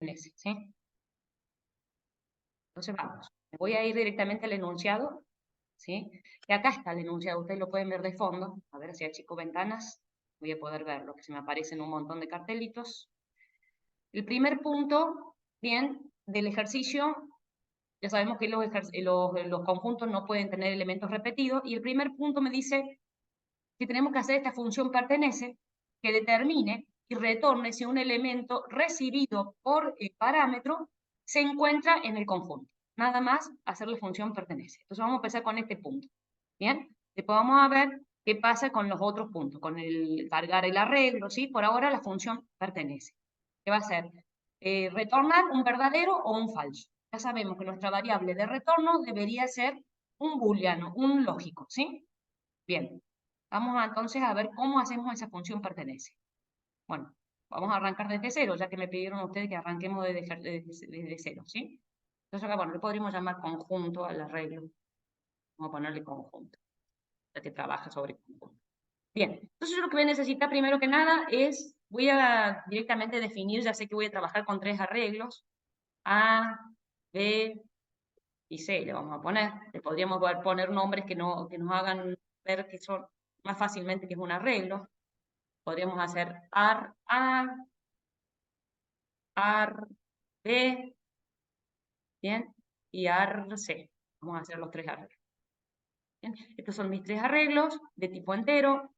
pertenece, ¿sí? Entonces vamos, me voy a ir directamente al enunciado, ¿sí? Y acá está el enunciado, ustedes lo pueden ver de fondo. A ver si achico ventanas, voy a poder verlo, que se me aparecen un montón de cartelitos. El primer punto, bien, del ejercicio, ya sabemos que los conjuntos no pueden tener elementos repetidos, y el primer punto me dice que tenemos que hacer esta función pertenece, que determine y retorne si un elemento recibido por el parámetro se encuentra en el conjunto. Nada más hacer la función pertenece. Entonces vamos a empezar con este punto. ¿Bien? Después vamos a ver qué pasa con los otros puntos, con el cargar el arreglo, ¿sí? Por ahora la función pertenece. ¿Qué va a hacer? Retornar un verdadero o un falso. Ya sabemos que nuestra variable de retorno debería ser un booleano, un lógico, ¿sí? Bien, vamos entonces a ver cómo hacemos esa función pertenece. Bueno, vamos a arrancar desde cero, ya que me pidieron ustedes que arranquemos desde cero, ¿sí? Entonces acá, bueno, le podríamos llamar conjunto al arreglo. Vamos a ponerle conjunto, ya que trabaja sobre conjunto. Bien, entonces yo lo que voy a necesitar primero que nada es, voy a directamente definir, ya sé que voy a trabajar con 3 arreglos, A, B y C, le vamos a poner. Le podríamos poner nombres que nos hagan ver que son más fácilmente que es un arreglo. Podríamos hacer AR A, AR B, ¿bien? Y AR C. Vamos a hacer los 3 arreglos. ¿Bien? Estos son mis 3 arreglos de tipo entero.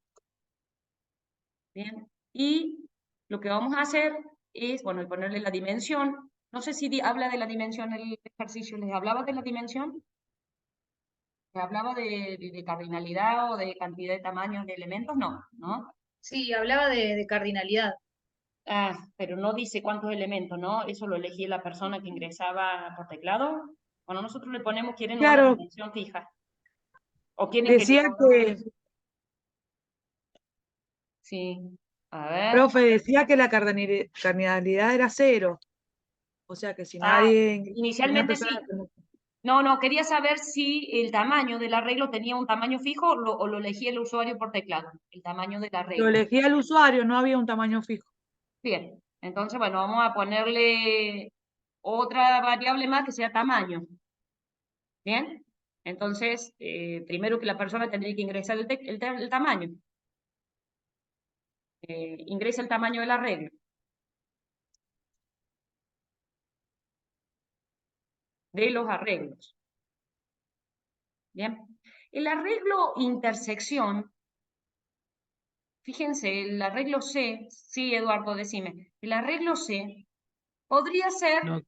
¿Bien? Y lo que vamos a hacer es, bueno, ponerle la dimensión. No sé si habla de la dimensión el ejercicio. ¿Les hablaba de la dimensión? ¿Les hablaba de cardinalidad o de cantidad de tamaños de elementos? No, ¿no? Sí, hablaba de cardinalidad. Ah, pero no dice cuántos elementos, ¿no? Eso lo elegía la persona que ingresaba por teclado. Bueno, nosotros le ponemos, quieren una Claro, dimensión fija. O quieren que decía que, sí. A ver. profe, decía que la cardinalidad era cero. O sea que si Ah, nadie, una inicialmente persona, sí. No, no, quería saber si el tamaño del arreglo tenía un tamaño fijo o lo elegía el usuario por teclado, el tamaño del lo arreglo. elegía el usuario, no había un tamaño fijo. Bien, entonces, bueno, vamos a ponerle otra variable más que sea tamaño. Bien, entonces, primero que la persona tendría que ingresar el tamaño. Ingresa el tamaño del arreglo. De los arreglos. Bien, el arreglo intersección. Fíjense, el arreglo C, sí, Eduardo, decime, el arreglo C podría ser No,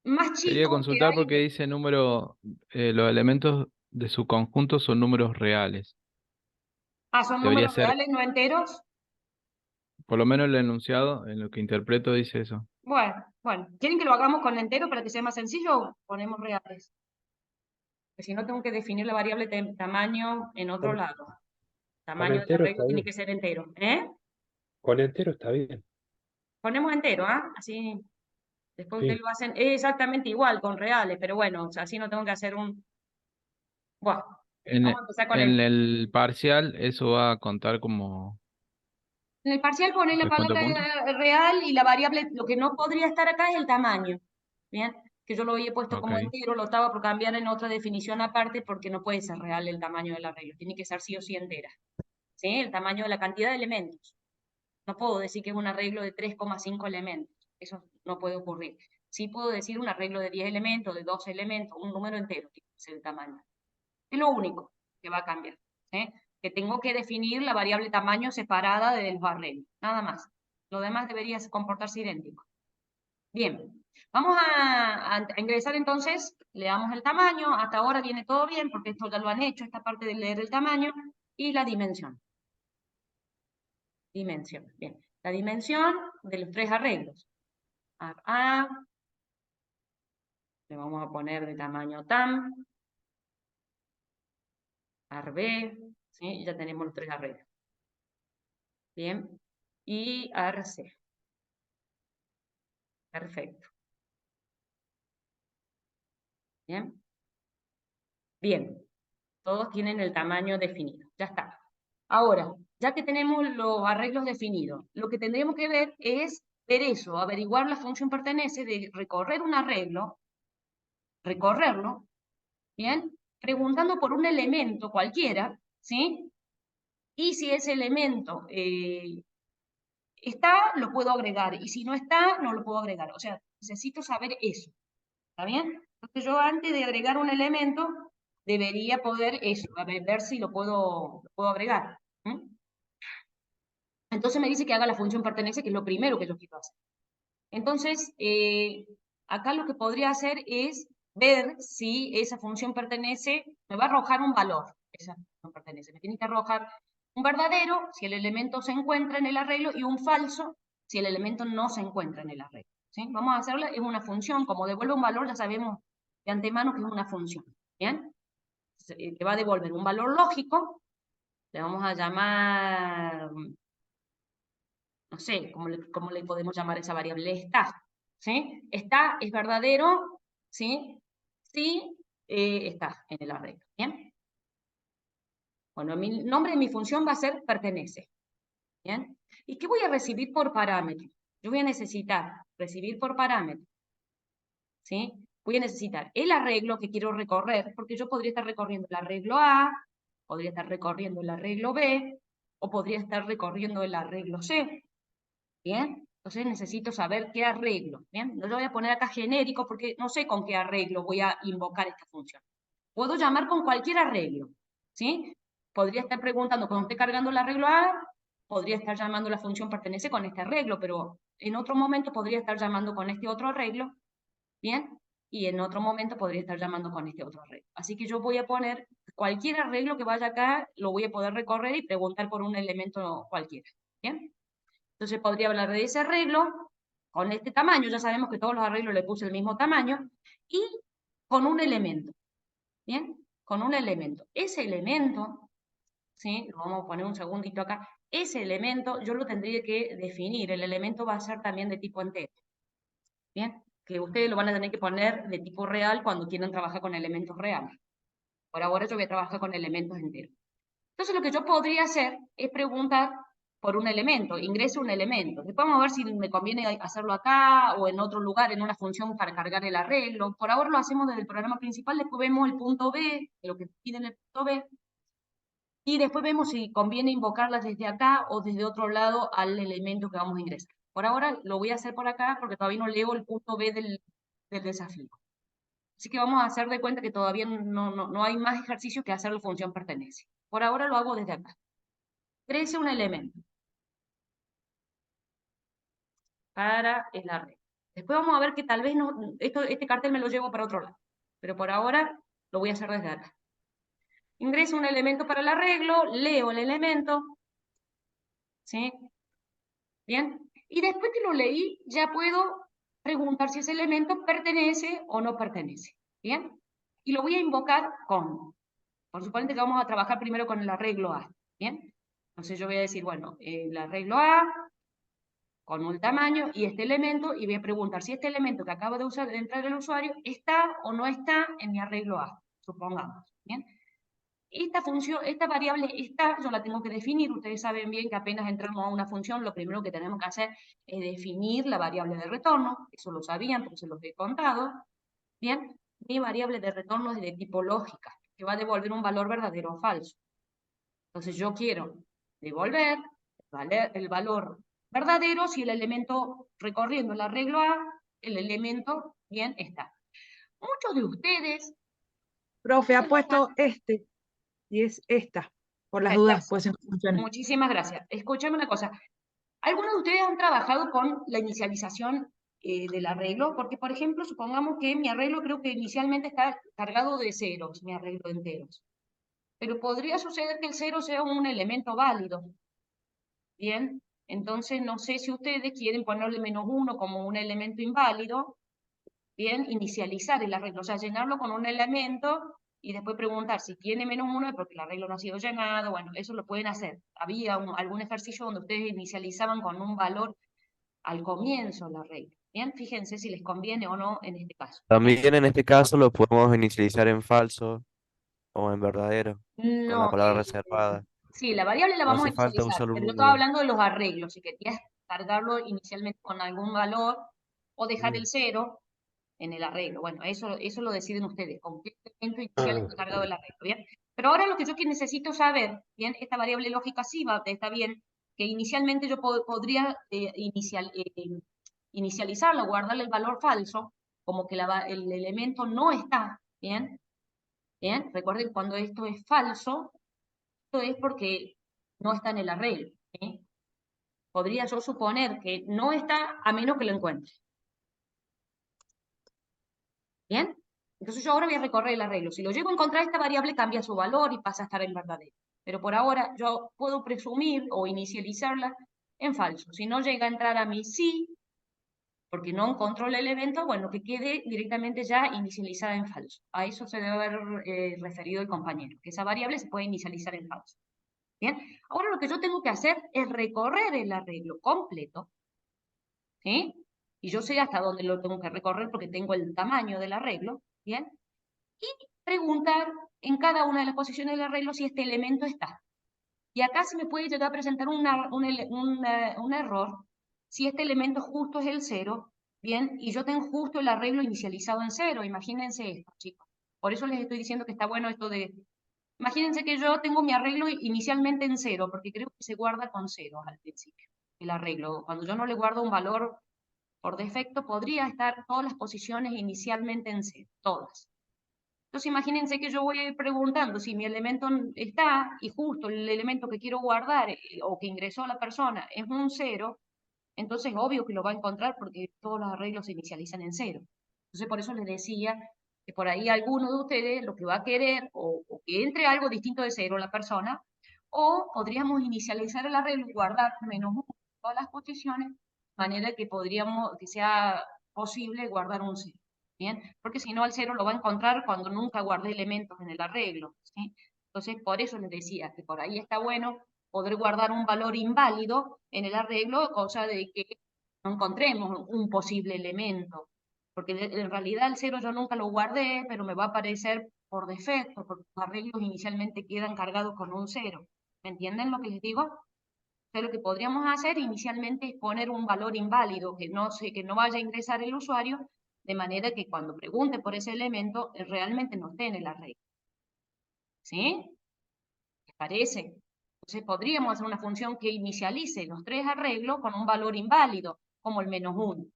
más quería chico que consultar porque hay. dice número, los elementos de su conjunto son números reales. Ah, son Debería números ser, reales, no enteros. por lo menos el enunciado, en lo que interpreto, dice eso. Bueno, bueno, ¿quieren que lo hagamos con entero para que sea más sencillo? Ponemos reales. Porque si no, tengo que definir la variable tamaño en otro Con, lado. con Tamaño del entero arreglo está tiene bien. que ser entero. ¿Eh? Con entero está bien. Ponemos entero, ¿ah? Así, después ustedes Sí. lo hacen exactamente igual con reales, pero bueno, o sea, así no tengo que hacer un. Bueno, vamos a empezar con En el. el parcial, eso va a contar como En el parcial poner la descuento de palabra puntos. real y la variable, lo que no podría estar acá es el tamaño. Bien, que yo lo había puesto Ok. como entero, lo estaba por cambiar en otra definición aparte porque no puede ser real el tamaño del arreglo, tiene que ser sí o sí entera. ¿Sí? El tamaño de la cantidad de elementos. No puedo decir que es un arreglo de 3,5 elementos, eso no puede ocurrir. Sí puedo decir un arreglo de 10 elementos, de 12 elementos, un número entero, que es el tamaño. Es lo único que va a cambiar. ¿Sí? Que tengo que definir la variable tamaño separada de los arreglos, nada más. Lo demás debería comportarse idéntico. Bien, vamos a ingresar entonces, le damos el tamaño, hasta ahora viene todo bien, porque esto ya lo han hecho, esta parte de leer el tamaño, y la dimensión. Dimensión, bien. La dimensión de los 3 arreglos. A, le vamos a poner de tamaño tam, B, ¿sí? Y ya tenemos los 3 arreglos. Bien, y C. Perfecto. Bien. Bien. Todos tienen el tamaño definido. Ya está. Ahora, ya que tenemos los arreglos definidos, lo que tendríamos que ver es ver eso, averiguar la función pertenece, de recorrer un arreglo, recorrerlo, ¿bien? Preguntando por un elemento cualquiera, ¿sí? Y si ese elemento está, lo puedo agregar, y si no está, no lo puedo agregar. O sea, necesito saber eso, ¿está bien? Entonces yo antes de agregar un elemento, debería poder eso, a ver si lo puedo agregar. ¿Mm? Entonces me dice que haga la función pertenece, que es lo primero que yo quiero hacer. Entonces, acá lo que podría hacer es ver si esa función pertenece, me va a arrojar un valor, esa función pertenece. Me tiene que arrojar un verdadero si el elemento se encuentra en el arreglo y un falso si el elemento no se encuentra en el arreglo. ¿Sí? Vamos a hacerla, es una función, como devuelve un valor ya sabemos de antemano que es una función. ¿Bien? Te va a devolver un valor lógico, le vamos a llamar, no sé, ¿cómo le podemos llamar a esa variable? Está, ¿sí? Está es verdadero, ¿sí? Sí, está en el arreglo, ¿bien? Bueno, mi nombre de mi función va a ser pertenece, ¿bien? ¿Y qué voy a recibir por parámetro? Yo voy a necesitar recibir por parámetro, ¿sí? Voy a necesitar el arreglo que quiero recorrer, porque yo podría estar recorriendo el arreglo A, podría estar recorriendo el arreglo B, o podría estar recorriendo el arreglo C, ¿bien? Entonces necesito saber qué arreglo, ¿bien? No lo voy a poner acá genérico porque no sé con qué arreglo voy a invocar esta función. Puedo llamar con cualquier arreglo, ¿sí? Podría estar preguntando, cuando esté cargando el arreglo A, podría estar llamando la función pertenece con este arreglo, pero en otro momento podría estar llamando con este otro arreglo, ¿bien? Y en otro momento podría estar llamando con este otro arreglo. Así que yo voy a poner cualquier arreglo que vaya acá, lo voy a poder recorrer y preguntar por un elemento cualquiera, ¿bien? Entonces podría hablar de ese arreglo con este tamaño, ya sabemos que todos los arreglos le puse el mismo tamaño, y con un elemento, ¿bien? Con un elemento. Ese elemento, ¿sí? Lo vamos a poner un segundito acá. Ese elemento yo lo tendría que definir. El elemento va a ser también de tipo entero, ¿bien? Que ustedes lo van a tener que poner de tipo real cuando quieran trabajar con elementos reales. Por ahora yo voy a trabajar con elementos enteros. Entonces lo que yo podría hacer es preguntar por un elemento, ingreso un elemento. Después vamos a ver si me conviene hacerlo acá o en otro lugar, en una función para cargar el arreglo. Por ahora lo hacemos desde el programa principal, después vemos el punto B, lo que pide en el punto B, y después vemos si conviene invocarlas desde acá o desde otro lado al elemento que vamos a ingresar. Por ahora lo voy a hacer por acá porque todavía no leo el punto B del desafío. Así que vamos a hacer de cuenta que todavía no hay más ejercicio que hacer la función pertenece. Por ahora lo hago desde acá. Crece un elemento para el arreglo. Después vamos a ver que tal vez este cartel me lo llevo para otro lado. Pero por ahora lo voy a hacer desde acá. Ingreso un elemento para el arreglo, leo el elemento, ¿sí? Bien. Y después que lo leí, ya puedo preguntar si ese elemento pertenece o no pertenece. Bien. Y lo voy a invocar con. Por supuesto que vamos a trabajar primero con el arreglo A. Bien. Entonces yo voy a decir, bueno, el arreglo A con un tamaño y este elemento, y voy a preguntar si este elemento que acaba de usar de entrar el usuario está o no está en mi arreglo A, supongamos. ¿Bien? Esta función, esta variable está, yo la tengo que definir. Ustedes saben bien que apenas entramos a una función, lo primero que tenemos que hacer es definir la variable de retorno. Eso lo sabían porque se los he contado. Bien, mi variable de retorno es de tipo lógica, que va a devolver un valor verdadero o falso. Entonces yo quiero devolver el valor verdadero si el elemento recorriendo el arreglo A, el elemento bien está. Muchos de ustedes... Profe, ha puesto este y es esta, por las dudas, pues en funciones. Muchísimas gracias. Escúchame una cosa. ¿Algunos de ustedes han trabajado con la inicialización del arreglo? Porque, por ejemplo, supongamos que mi arreglo creo que inicialmente está cargado de ceros, mi arreglo de enteros. Pero podría suceder que el cero sea un elemento válido. Bien, entonces no sé si ustedes quieren ponerle -1 como un elemento inválido. Bien, inicializar el arreglo, o sea, llenarlo con un elemento y después preguntar si tiene -1 es porque el arreglo no ha sido llenado. Bueno, eso lo pueden hacer. Había algún ejercicio donde ustedes inicializaban con un valor al comienzo del arreglo. Bien, fíjense si les conviene o no en este caso. También en este caso lo podemos inicializar en falso o en verdadero, con la No, palabra reservada. sí, la variable la No vamos a hace falta inicializar, usar pero yo un estaba número. hablando de los arreglos, si querías cargarlo inicialmente con algún valor o dejar el 0 en el arreglo. Bueno, eso lo deciden ustedes, con qué elemento inicial está cargado el arreglo, ¿bien? Pero ahora lo que yo necesito saber, ¿bien? Esta variable lógica sí está bien, que inicialmente yo podría inicializarla, guardarle el valor falso, como que el elemento no está, ¿bien? ¿Bien? Recuerden, cuando esto es falso, esto es porque no está en el arreglo, ¿sí? Podría yo suponer que no está a menos que lo encuentre. ¿Bien? Entonces yo ahora voy a recorrer el arreglo. Si lo llego a encontrar, esta variable cambia su valor y pasa a estar en verdadero. Pero por ahora yo puedo presumir o inicializarla en falso. Si no llega a entrar a mi sí, porque no encontró el elemento, bueno, que quede directamente ya inicializada en falso. A eso se debe haber referido el compañero, que esa variable se puede inicializar en falso. ¿Bien? Ahora lo que yo tengo que hacer es recorrer el arreglo completo, ¿sí? Y yo sé hasta dónde lo tengo que recorrer porque tengo el tamaño del arreglo, ¿bien? Y preguntar en cada una de las posiciones del arreglo si este elemento está. Y acá se me puede llegar a presentar un error si este elemento justo es el 0, ¿bien? Y yo tengo justo el arreglo inicializado en 0. Imagínense esto, chicos. Por eso les estoy diciendo que está bueno esto de... Imagínense que yo tengo mi arreglo inicialmente en 0, porque creo que se guarda con 0 al principio, el arreglo. Cuando yo no le guardo un valor por defecto, podría estar todas las posiciones inicialmente en 0, todas. Entonces imagínense que yo voy a ir preguntando si mi elemento está y justo el elemento que quiero guardar o que ingresó la persona es un 0, entonces obvio que lo va a encontrar porque todos los arreglos se inicializan en 0. Entonces por eso les decía que por ahí alguno de ustedes lo que va a querer o que entre algo distinto de 0 la persona, o podríamos inicializar el arreglo y guardar -1 en todas las posiciones, de manera que que sea posible guardar un 0. ¿Bien? Porque si no, al 0 lo va a encontrar cuando nunca guardé elementos en el arreglo, ¿sí? Entonces, por eso les decía que por ahí está bueno poder guardar un valor inválido en el arreglo, cosa de que no encontremos un posible elemento. Porque en realidad el 0 yo nunca lo guardé, pero me va a aparecer por defecto, porque los arreglos inicialmente quedan cargados con un 0. ¿Me entienden lo que les digo? Entonces, lo que podríamos hacer inicialmente es poner un valor inválido, que no vaya a ingresar el usuario, de manera que cuando pregunte por ese elemento, realmente no esté en el arreglo. ¿Sí? ¿Les parece? Entonces podríamos hacer una función que inicialice los 3 arreglos con un valor inválido, como el -1.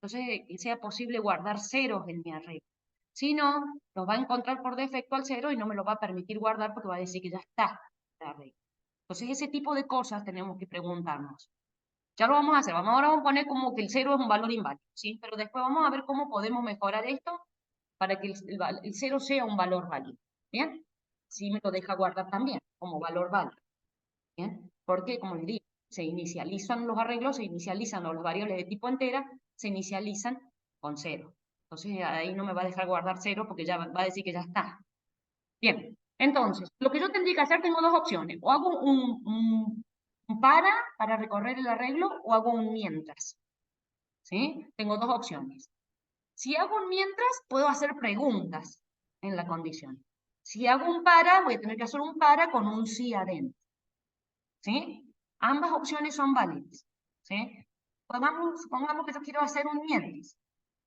Entonces, que sea posible guardar ceros en mi arreglo. Si no, nos va a encontrar por defecto al 0 y no me lo va a permitir guardar porque va a decir que ya está el arreglo. Entonces, ese tipo de cosas tenemos que preguntarnos. Ya lo vamos a hacer. Ahora vamos a poner como que el 0 es un valor inválido, ¿sí? Pero después vamos a ver cómo podemos mejorar esto para que el 0 sea un valor válido, ¿bien? Sí me lo deja guardar también como valor válido, ¿bien? Porque, como les digo, se inicializan los arreglos, se inicializan las variables de tipo entera, se inicializan con 0. Entonces ahí no me va a dejar guardar 0 porque ya va a decir que ya está. Bien, entonces, lo que yo tendría que hacer, tengo dos opciones. O hago un para recorrer el arreglo o hago un mientras. ¿Sí? Tengo dos opciones. Si hago un mientras, puedo hacer preguntas en la condición. Si hago un para, voy a tener que hacer un para con un sí adentro. ¿Sí? Ambas opciones son válidas. ¿Sí? Supongamos que yo quiero hacer un mientras.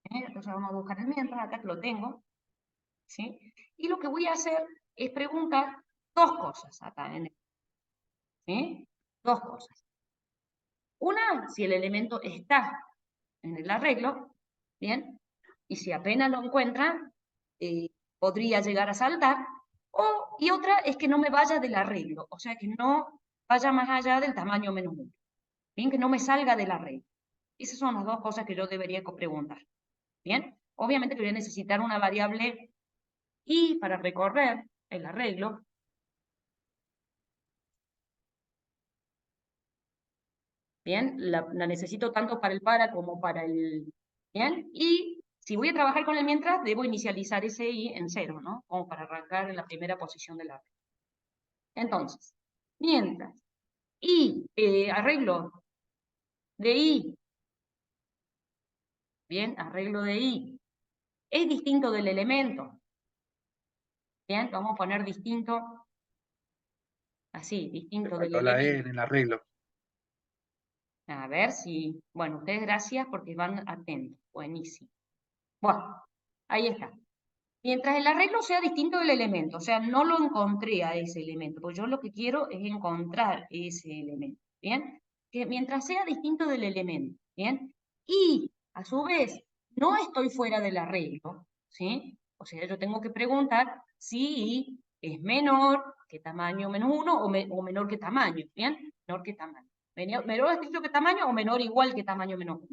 ¿Sí? Entonces vamos a buscar el mientras, acá que lo tengo. ¿Sí? Y lo que voy a hacer es preguntar dos cosas acá en el, ¿sí? Dos cosas. Una, si el elemento está en el arreglo, ¿bien? Y si apenas lo encuentra, podría llegar a saltar. Y otra es que no me vaya del arreglo, o sea, que no vaya más allá del tamaño -1. Bien, que no me salga del arreglo. Esas son las dos cosas que yo debería preguntar. Bien, obviamente que voy a necesitar una variable y para recorrer el arreglo. Bien, la necesito tanto para el para como para el... Bien, y si voy a trabajar con el mientras, debo inicializar ese i en 0, ¿no? Como para arrancar en la primera posición del arreglo. Entonces, mientras y arreglo de i, bien, arreglo de i, es distinto del elemento. Bien, vamos a poner distinto, así, distinto del Faltó la E elemento. en el arreglo. A ver si, bueno, ustedes gracias porque van atentos. Buenísimo. Bueno, ahí está. Mientras el arreglo sea distinto del elemento, o sea, no lo encontré a ese elemento, porque yo lo que quiero es encontrar ese elemento, ¿bien? Que mientras sea distinto del elemento, ¿bien? Y, a su vez, no estoy fuera del arreglo, ¿sí? O sea, yo tengo que preguntar si es menor que tamaño menos 1 o menor que tamaño, ¿bien? Menor que tamaño. Menor escrito que tamaño o menor igual que tamaño menos 1,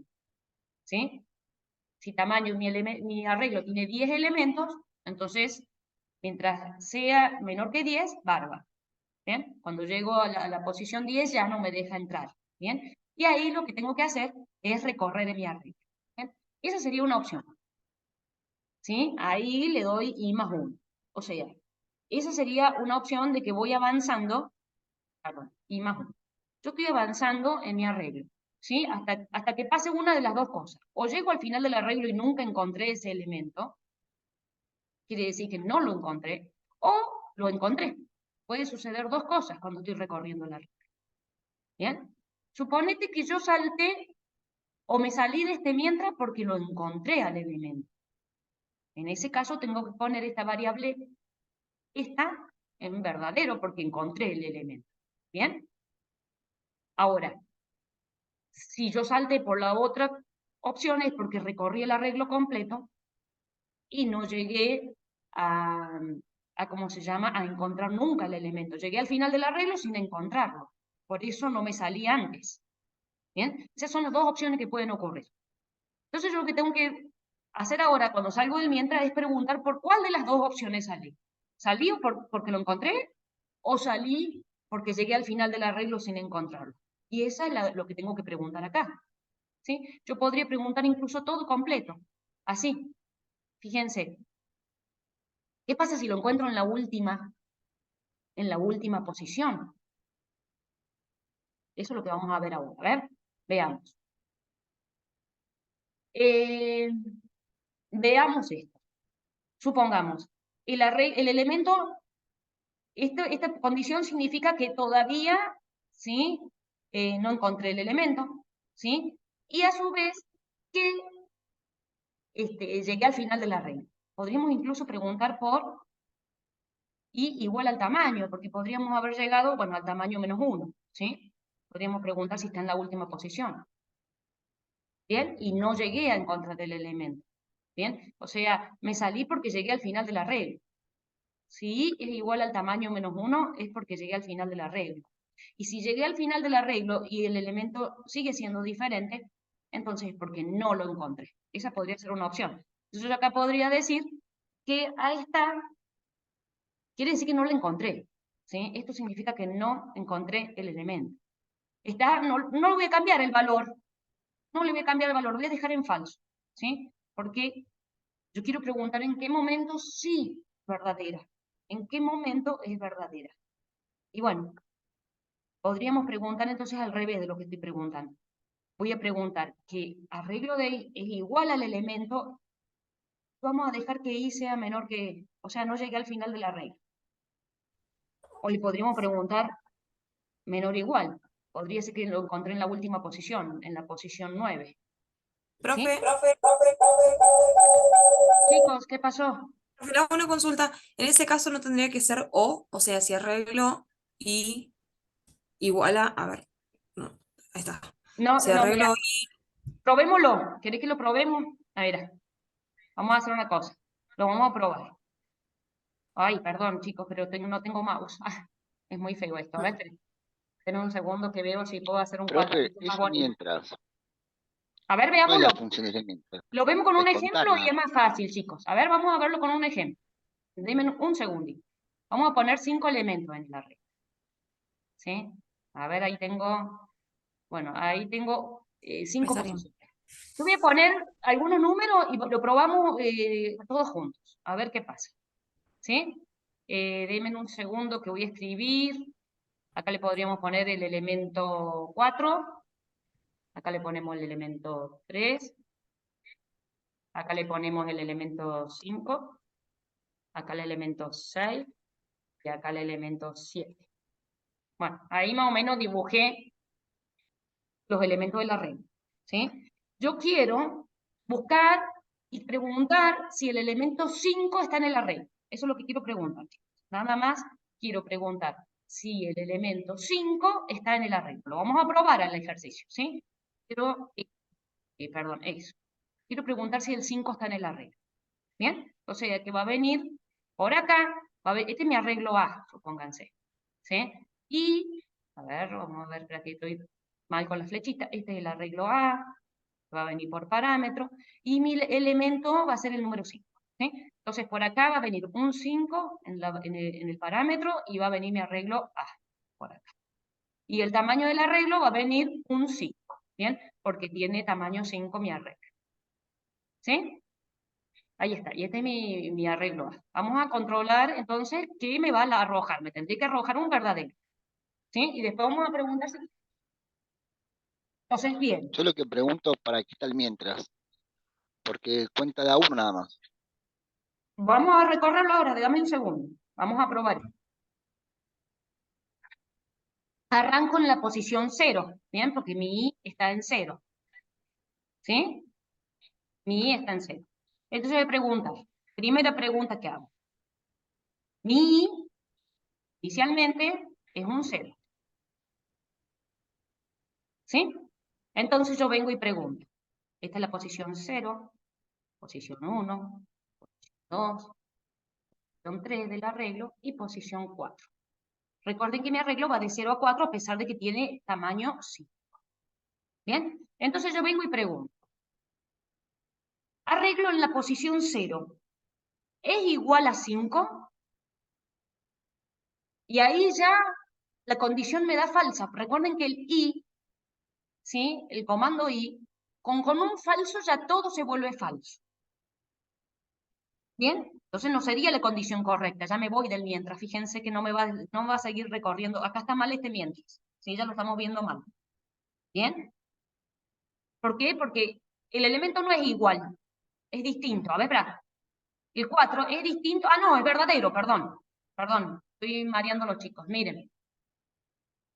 ¿sí? Si tamaño, mi arreglo tiene 10 elementos, entonces, mientras sea menor que 10, bárbaro. ¿Bien? Cuando llego a la posición 10 ya no me deja entrar. ¿Bien? Y ahí lo que tengo que hacer es recorrer mi arreglo. ¿Bien? Esa sería una opción. ¿Sí? Ahí le doy I más 1. O sea, esa sería una opción de que voy avanzando, perdón, I más 1. Yo estoy avanzando en mi arreglo, ¿sí? Hasta que pase una de las dos cosas. O llego al final del arreglo y nunca encontré ese elemento, quiere decir que no lo encontré, o lo encontré. Puede suceder dos cosas cuando estoy recorriendo la regla. ¿Bien? Suponete que yo salté o me salí de este mientras porque lo encontré al elemento. En ese caso tengo que poner esta variable, esta, en verdadero porque encontré el elemento. ¿Bien? Ahora, si yo salté por la otra opción es porque recorrí el arreglo completo y no llegué a ¿cómo se llama? A encontrar nunca el elemento. Llegué al final del arreglo sin encontrarlo. Por eso no me salí antes. ¿Bien? Esas son las dos opciones que pueden ocurrir. Entonces yo lo que tengo que hacer ahora cuando salgo del mientras es preguntar por cuál de las dos opciones salí. ¿Salí porque lo encontré o salí porque llegué al final del arreglo sin encontrarlo? Y esa es lo que tengo que preguntar acá. ¿Sí? Yo podría preguntar incluso todo completo. Así. Fíjense. ¿Qué pasa si lo encuentro en la última posición? Eso es lo que vamos a ver ahora. A ver, veamos. Veamos esto. Supongamos, el elemento, esta condición significa que todavía, ¿sí? No encontré el elemento, ¿sí? Y a su vez que llegué al final del arreglo. Podríamos incluso preguntar por y igual al tamaño, porque podríamos haber llegado, bueno, al tamaño menos 1, ¿sí? Podríamos preguntar si está en la última posición. ¿Bien? Y no llegué a encontrar el elemento. ¿Bien? O sea, me salí porque llegué al final de la regla. Si es igual al tamaño menos 1, es porque llegué al final de la regla. Y si llegué al final del arreglo y el elemento sigue siendo diferente, entonces es porque no lo encontré. Esa podría ser una opción. Entonces yo acá podría decir que a esta quiere decir que no lo encontré. ¿Sí? Esto significa que no encontré el elemento. No le voy a cambiar el valor. No le voy a cambiar el valor, lo voy a dejar en falso. ¿Sí? Porque yo quiero preguntar en qué momento sí es verdadera. ¿En qué momento es verdadera? Y bueno, podríamos preguntar entonces al revés de lo que estoy preguntando. Voy a preguntar que arreglo de I es igual al elemento. Vamos a dejar que I sea menor que, o sea, no llegue al final del arreglo. O le podríamos preguntar menor o igual. Podría ser que lo encontré en la última posición, en la posición 9. Profe, Chicos, ¿qué pasó? profe, le hago una consulta. En ese caso no tendría que ser o sea, si arreglo y igual a ver, no, ahí está. No, Si no, mira, arreglo probémoslo. ¿Querés que lo probemos? A ver, vamos a hacer una cosa. Lo vamos a probar. Ay, perdón, chicos, pero no tengo mouse. Es muy feo esto. A ver, esperen un segundo que veo si puedo hacer un Profe, cuadradito más eso bonito. mientras. A ver, ¿Cuál es veámoslo. la función de mientras? Lo vemos con un Es ejemplo contar y nada es más. más fácil, chicos. A ver, vamos a verlo con un ejemplo. Denme un segundito. Vamos a poner 5 elementos en la red. ¿Sí? A ver, ahí tengo, bueno, ahí tengo 5 estaría. posiciones. Yo voy a poner algunos números y lo probamos todos juntos. A ver qué pasa. ¿Sí? Denme un segundo que voy a escribir. Acá le podríamos poner el elemento 4. Acá le ponemos el elemento 3. Acá le ponemos el elemento 5. Acá el elemento 6. Y acá el elemento 7. Bueno, ahí más o menos dibujé los elementos del arreglo, ¿sí? Yo quiero buscar y preguntar si el elemento 5 está en el arreglo. Eso es lo que quiero preguntar, chicos. Nada más quiero preguntar si el elemento 5 está en el arreglo. Lo vamos a probar en el ejercicio, ¿sí? Pero, perdón, eso. Quiero preguntar si el 5 está en el arreglo. ¿Bien? O sea, que va a venir por acá, este es mi arreglo A, supónganse, ¿sí? Y, a ver, vamos a ver, espera que estoy mal con la flechita, este es el arreglo A, va a venir por parámetro, y mi elemento va a ser el número 5, ¿sí? Entonces, por acá va a venir un 5 en el parámetro, y va a venir mi arreglo A, por acá. Y el tamaño del arreglo va a venir un 5, ¿bien? Porque tiene tamaño 5 mi arreglo, ¿sí? Ahí está, y este es mi arreglo A. Vamos a controlar, entonces, ¿qué me va a arrojar? Me tendré que arrojar un verdadero, ¿sí? Y después vamos a preguntar si... Entonces, bien, Yo lo que pregunto, ¿para qué está el mientras? Porque cuenta de a uno nada más. vamos a recorrerlo ahora, dame un segundo. Vamos a probar. Arranco en la posición 0, ¿bien? Porque mi I está en 0, ¿sí? Mi I está en 0. Entonces me pregunta, primera pregunta que hago. Mi I, inicialmente, es un 0. ¿Sí? Entonces yo vengo y pregunto. Esta es la posición 0, posición 1, posición 2, posición 3 del arreglo y posición 4. Recuerden que mi arreglo va de 0 a 4 a pesar de que tiene tamaño 5. ¿Bien? Entonces yo vengo y pregunto. Arreglo en la posición 0 es igual a 5. Y ahí ya la condición me da falsa. Recuerden que el I, ¿sí? El comando I, con un falso ya todo se vuelve falso. ¿Bien? Entonces no sería la condición correcta. Ya me voy del mientras. Fíjense que no va a seguir recorriendo. Acá está mal este mientras. ¿Sí? Ya lo estamos viendo mal. ¿Bien? ¿Por qué? Porque el elemento no es igual. Es distinto. A ver, espera. El 4 es distinto. Ah, no, es verdadero, perdón. Perdón, estoy mareando a los chicos. Miren.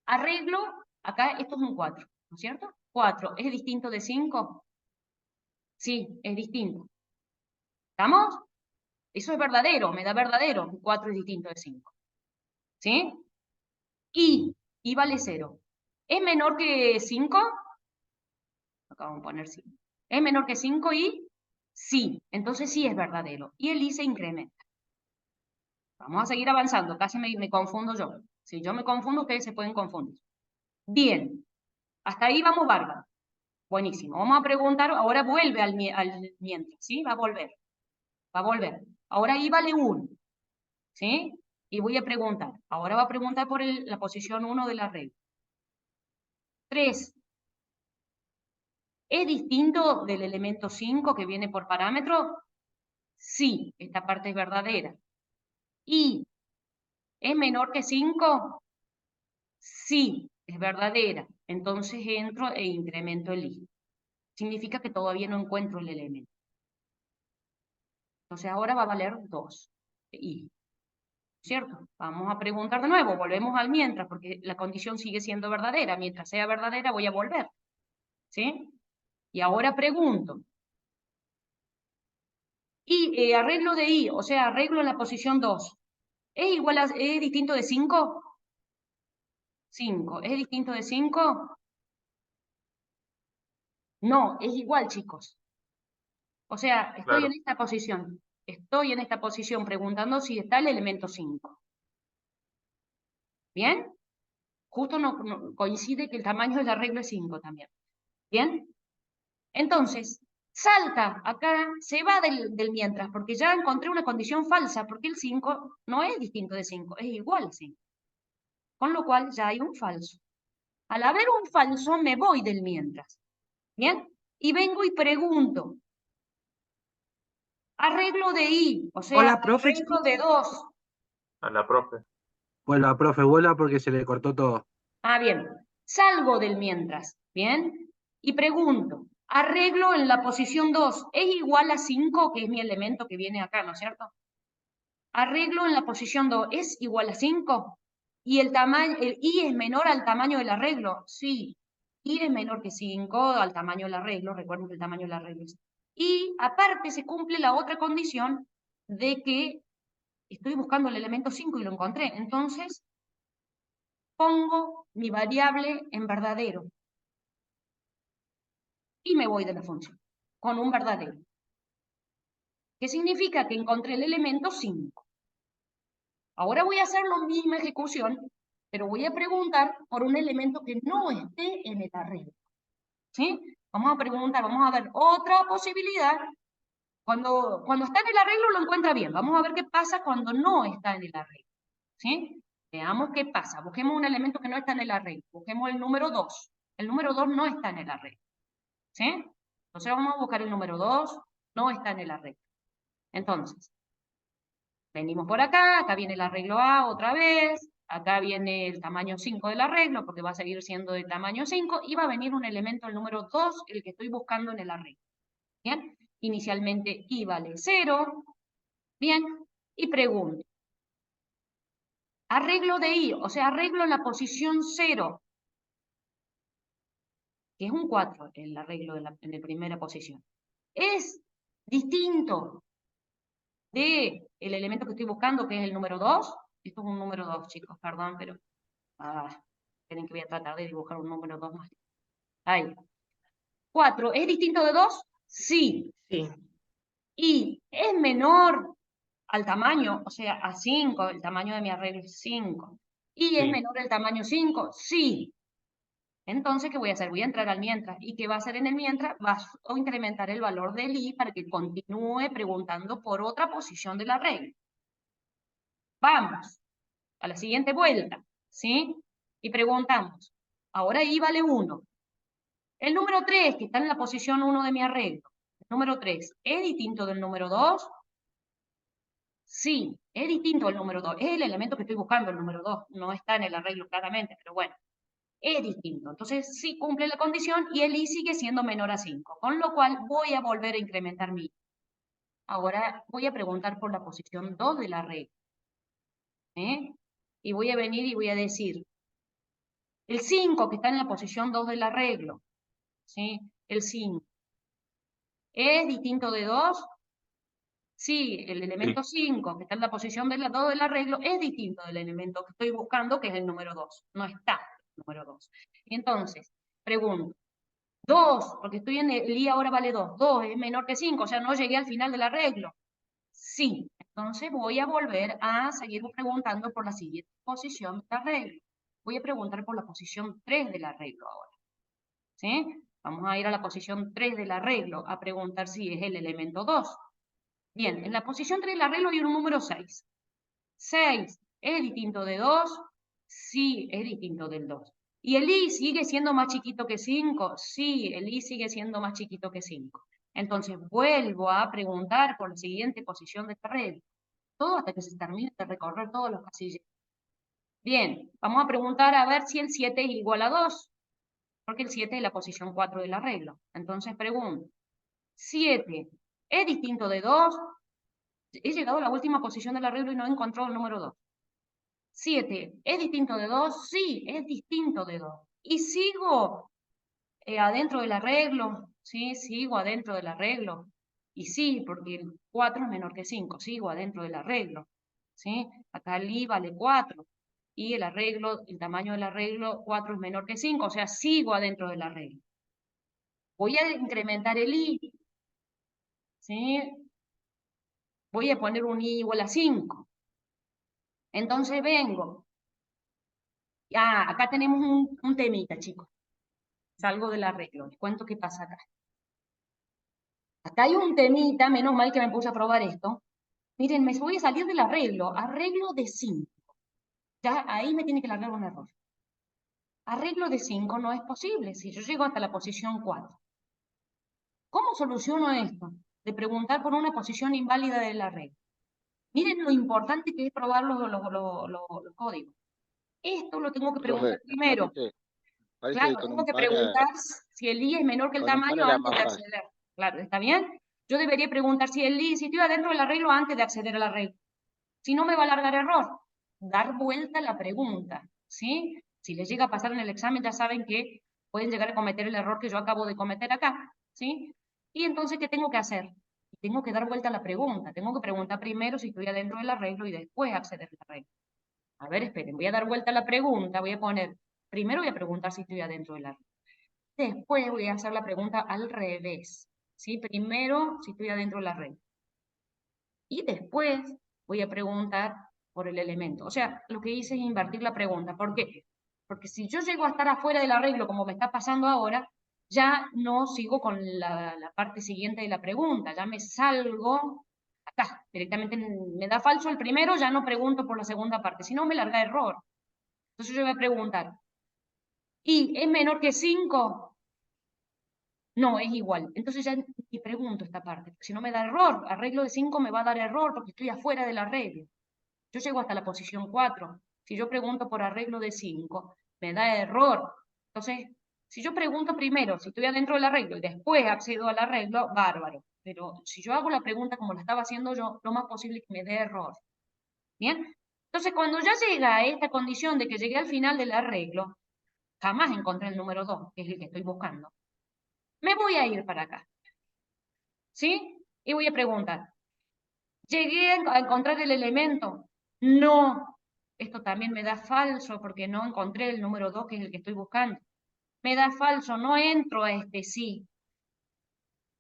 Arreglo, acá esto es un 4, ¿no es cierto? 4, ¿es distinto de 5? Sí, es distinto. ¿Estamos? Eso es verdadero, me da verdadero. 4 es distinto de 5. ¿Sí? I vale 0. ¿Es menor que 5? Acá vamos a poner 5. ¿Es menor que 5 y? Sí, entonces sí es verdadero. Y el I se incrementa. Vamos a seguir avanzando, casi me confundo yo. Si yo me confundo, ustedes se pueden confundir. Bien, hasta ahí vamos bárbaro. Buenísimo. Vamos a preguntar, ahora vuelve al mientras, ¿sí? Va a volver. Va a volver. Ahora I vale 1, ¿sí? Y voy a preguntar. Ahora va a preguntar por la posición 1 del arreglo. 3. ¿Es distinto del elemento 5 que viene por parámetro? Sí, esta parte es verdadera. ¿Y es menor que 5? Sí, es verdadera. Entonces entro e incremento el I. Significa que todavía no encuentro el elemento. Entonces ahora va a valer 2. I. ¿Cierto? Vamos a preguntar de nuevo, volvemos al mientras, porque la condición sigue siendo verdadera. Mientras sea verdadera voy a volver. ¿Sí? Y ahora pregunto. Y arreglo de I, o sea, arreglo en la posición 2. ¿Es distinto de 5? 5. ¿Es distinto de 5? No, es igual, chicos. O sea, estoy en esta posición. Estoy en esta posición preguntando si está el elemento 5. ¿Bien? Justo no coincide que el tamaño del arreglo es 5 también. ¿Bien? Entonces, salta acá, se va del mientras, porque ya encontré una condición falsa, porque el 5 no es distinto de 5, es igual a 5. Con lo cual ya hay un falso. Al haber un falso, me voy del mientras. ¿Bien? Y vengo y pregunto. Arreglo de I, o sea, Hola, profe. arreglo de 2. A la profe. Vuelva, profe, vuelva porque se le cortó todo. Ah, bien. Salgo del mientras, ¿bien? Y pregunto, arreglo en la posición 2, ¿es igual a 5, que es mi elemento que viene acá, ¿no es cierto? Arreglo en la posición 2, ¿es igual a 5? ¿Y el I es menor al tamaño del arreglo? Sí. y es menor que 5 al tamaño del arreglo, recuerden que el tamaño del arreglo es. Y aparte se cumple la otra condición de que estoy buscando el elemento 5 y lo encontré. Entonces, pongo mi variable en verdadero. Y me voy de la función, con un verdadero. ¿Qué significa? Que encontré el elemento 5. Ahora voy a hacer la misma ejecución, pero voy a preguntar por un elemento que no esté en el arreglo. ¿Sí? Vamos a preguntar, vamos a ver otra posibilidad. Cuando está en el arreglo lo encuentra bien. Vamos a ver qué pasa cuando no está en el arreglo. ¿Sí? Veamos qué pasa. Busquemos un elemento que no está en el arreglo. Busquemos el número 2. El número 2 no está en el arreglo. ¿Sí? Entonces vamos a buscar el número 2. No está en el arreglo. Entonces, venimos por acá. Acá viene el arreglo A otra vez. Acá viene el tamaño 5 del arreglo, porque va a seguir siendo de tamaño 5. Y va a venir un elemento, el número 2, el que estoy buscando en el arreglo. ¿Bien? Inicialmente I vale 0. Bien. Y pregunto. Arreglo de I, o sea, arreglo en la posición 0, que es un 4, el arreglo en la primera posición. Es distinto del elemento que estoy buscando, que es el número 2. Esto es un número 2, chicos, perdón, pero tienen que voy a tratar de dibujar un número 2 más. Ahí. 4, ¿es distinto de 2? Sí. Sí. Y es menor al tamaño, o sea, a 5, el tamaño de mi arreglo es 5. ¿Y es menor el tamaño 5? Sí. Entonces, ¿qué voy a hacer? Voy a entrar al mientras. ¿Y qué va a hacer en el mientras? Va a incrementar el valor del I para que continúe preguntando por otra posición del arreglo. Vamos a la siguiente vuelta, ¿sí? Y preguntamos. Ahora I vale 1. El número 3, que está en la posición 1 de mi arreglo. El número 3, ¿es distinto del número 2? Sí, es distinto del número 2. Es el elemento que estoy buscando, el número 2. No está en el arreglo claramente, pero bueno. Es distinto. Entonces, sí cumple la condición y el I sigue siendo menor a 5. Con lo cual, voy a volver a incrementar mi I. Ahora, voy a preguntar por la posición 2 del arreglo. Y voy a venir y voy a decir, el 5 que está en la posición 2 del arreglo, ¿sí? El 5. ¿Es distinto de 2? Sí, el elemento 5 que está en la posición de 2 del arreglo es distinto del elemento que estoy buscando, que es el número 2. No está el número 2. Y entonces, pregunto, 2, porque estoy en el I ahora vale 2. 2 es menor que 5, o sea, no llegué al final del arreglo. Sí, entonces voy a volver a seguir preguntando por la siguiente posición del arreglo. Voy a preguntar por la posición 3 del arreglo ahora. ¿Sí? Vamos a ir a la posición 3 del arreglo a preguntar si es el elemento 2. Bien, en la posición 3 del arreglo hay un número 6. 6, ¿es distinto de 2? Sí, es distinto del 2. ¿Y el I sigue siendo más chiquito que 5? Sí, el I sigue siendo más chiquito que 5. Entonces vuelvo a preguntar por la siguiente posición de este arreglo. Todo hasta que se termine de recorrer todos los casilleros. Bien, vamos a preguntar a ver si el 7 es igual a 2. Porque el 7 es la posición 4 del arreglo. Entonces pregunto, 7, ¿es distinto de 2? He llegado a la última posición del arreglo y no he encontrado el número 2. 7, ¿es distinto de 2? Sí, es distinto de 2. Y sigo adentro del arreglo, ¿sí? Sigo adentro del arreglo. Y sí, porque el 4 es menor que 5, sigo adentro del arreglo, ¿sí? Acá el I vale 4. Y el arreglo, el tamaño del arreglo, 4 es menor que 5, o sea, sigo adentro del arreglo. Voy a incrementar el I, ¿sí? Voy a poner un I igual a 5. Entonces vengo. Acá tenemos un temita, chicos. Salgo del arreglo. Les cuento qué pasa acá. Acá hay un temita, menos mal que me puse a probar esto. Miren, me voy a salir del arreglo. Arreglo de 5. Ya ahí me tiene que largar un error. Arreglo de 5 no es posible si yo llego hasta la posición 4. ¿Cómo soluciono esto? De preguntar por una posición inválida del arreglo. Miren lo importante que es probar los códigos. Esto lo tengo que preguntar Profe, primero. parece Claro, que con tengo un que par, preguntar si el I es menor que el con un par tamaño era antes más de fácil. acceder. Claro, ¿está bien? Yo debería preguntar si estoy adentro del arreglo antes de acceder al arreglo. Si no, me va a largar error. Dar vuelta a la pregunta, ¿sí? Si les llega a pasar en el examen, ya saben que pueden llegar a cometer el error que yo acabo de cometer acá, ¿sí? Y entonces, ¿qué tengo que hacer? Tengo que dar vuelta a la pregunta. Tengo que preguntar primero si estoy adentro del arreglo y después acceder al arreglo. A ver, esperen, voy a dar vuelta a la pregunta, voy a poner, primero voy a preguntar si estoy adentro del arreglo. Después voy a hacer la pregunta al revés, ¿sí? Primero si estoy adentro del arreglo. Y después voy a preguntar por el elemento. O sea, lo que hice es invertir la pregunta. ¿Por qué? Porque si yo llego a estar afuera del arreglo, como me está pasando ahora, ya no sigo con la parte siguiente de la pregunta, ya me salgo acá, directamente me da falso el primero, ya no pregunto por la segunda parte, si no me larga error. Entonces yo voy a preguntar, ¿y es menor que 5? No, es igual. Entonces ya ni pregunto esta parte, si no me da error, arreglo de 5 me va a dar error porque estoy afuera del arreglo. Yo llego hasta la posición 4. Si yo pregunto por arreglo de 5, me da error. Entonces, si yo pregunto primero si estoy adentro del arreglo y después accedo al arreglo, bárbaro. Pero si yo hago la pregunta como la estaba haciendo yo, lo más posible es que me dé error. ¿Bien? Entonces, cuando ya llega a esta condición de que llegué al final del arreglo, jamás encontré el número 2, que es el que estoy buscando. Me voy a ir para acá. ¿Sí? Y voy a preguntar, ¿llegué a encontrar el elemento? No. Esto también me da falso porque no encontré el número 2, que es el que estoy buscando. Me da falso, no entro a este sí.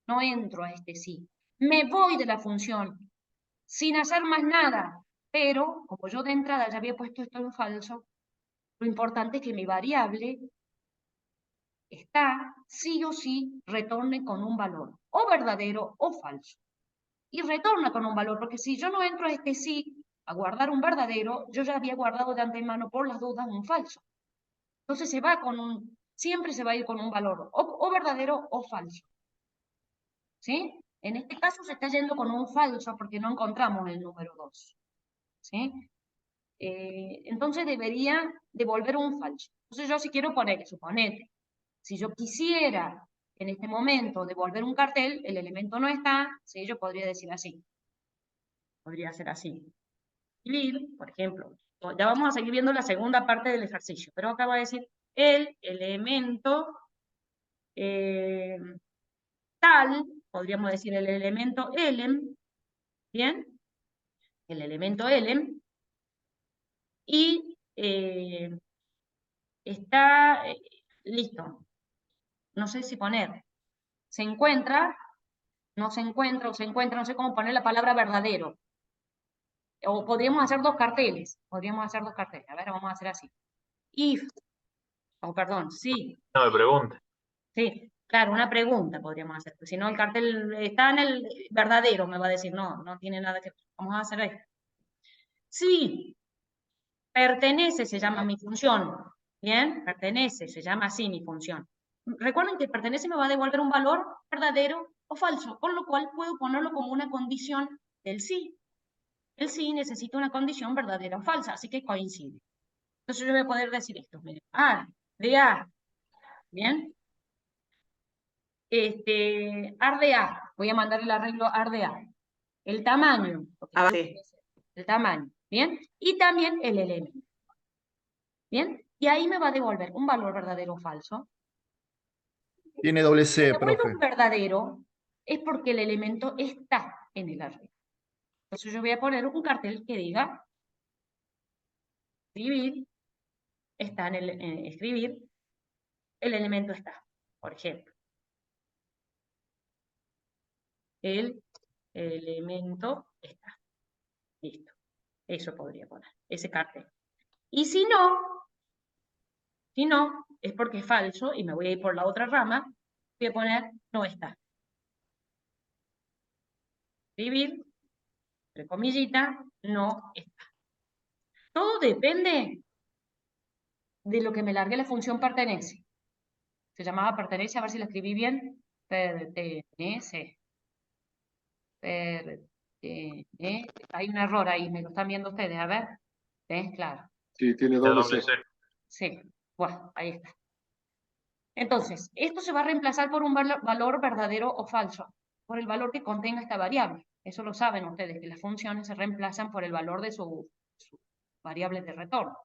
No entro a este sí. Me voy de la función sin hacer más nada. Pero, como yo de entrada ya había puesto esto en falso, lo importante es que mi variable está sí o sí retorne con un valor, o verdadero o falso. Y retorna con un valor, porque si yo no entro a este sí, a guardar un verdadero, yo ya había guardado de antemano por las dudas un falso. Entonces se va con siempre se va a ir con un valor, o verdadero o falso. ¿Sí? En este caso se está yendo con un falso porque no encontramos el número 2. ¿Sí? Entonces debería devolver un falso. Entonces yo si quiero poner, suponete, si yo quisiera en este momento devolver un cartel, el elemento no está, ¿sí? Yo podría decir así. Podría ser así. Escribir, por ejemplo, ya vamos a seguir viendo la segunda parte del ejercicio, pero acá va a decir el elemento tal, podríamos decir el elemento elem, ¿bien? El elemento elem, y está listo. No sé si poner, se encuentra, no se encuentra, o se encuentra, no sé cómo poner la palabra verdadero. O podríamos hacer dos carteles, A ver, vamos a hacer así. If, perdón, sí. No me pregunte. Sí, claro, una pregunta podríamos hacer. Si no, el cartel está en el verdadero, me va a decir, no, no tiene nada que ver. Vamos a hacer esto. Sí, pertenece, se llama mi función. Bien, pertenece, se llama así mi función. Recuerden que pertenece me va a devolver un valor verdadero o falso, con lo cual puedo ponerlo como una condición del sí. El sí necesita una condición verdadera o falsa, así que coincide. Entonces yo voy a poder decir esto, miren, A, de A, ¿bien? AR de A, voy a mandar el arreglo AR de A. El tamaño, el tamaño, ¿bien? Y también el elemento, ¿bien? Y ahí me va a devolver un valor verdadero o falso. Tiene doble Si C, me devuelve profe. un verdadero, es porque el elemento está en el arreglo. Entonces yo voy a poner un cartel que diga escribir, está en el escribir, el elemento está, por ejemplo. El elemento está. Listo. Eso podría poner, ese cartel. Y si no, es porque es falso y me voy a ir por la otra rama, voy a poner no está. Escribir, entre comillitas, no está. Todo depende de lo que me largue la función pertenece. Se llamaba pertenece, a ver si la escribí bien. Pertenece. Hay un error ahí, me lo están viendo ustedes, a ver. ¿Ves? Claro. Sí, tiene doble C. Sí, bueno, ahí está. Entonces, esto se va a reemplazar por un valor verdadero o falso, por el valor que contenga esta variable. Eso lo saben ustedes, que las funciones se reemplazan por el valor de su variable de retorno.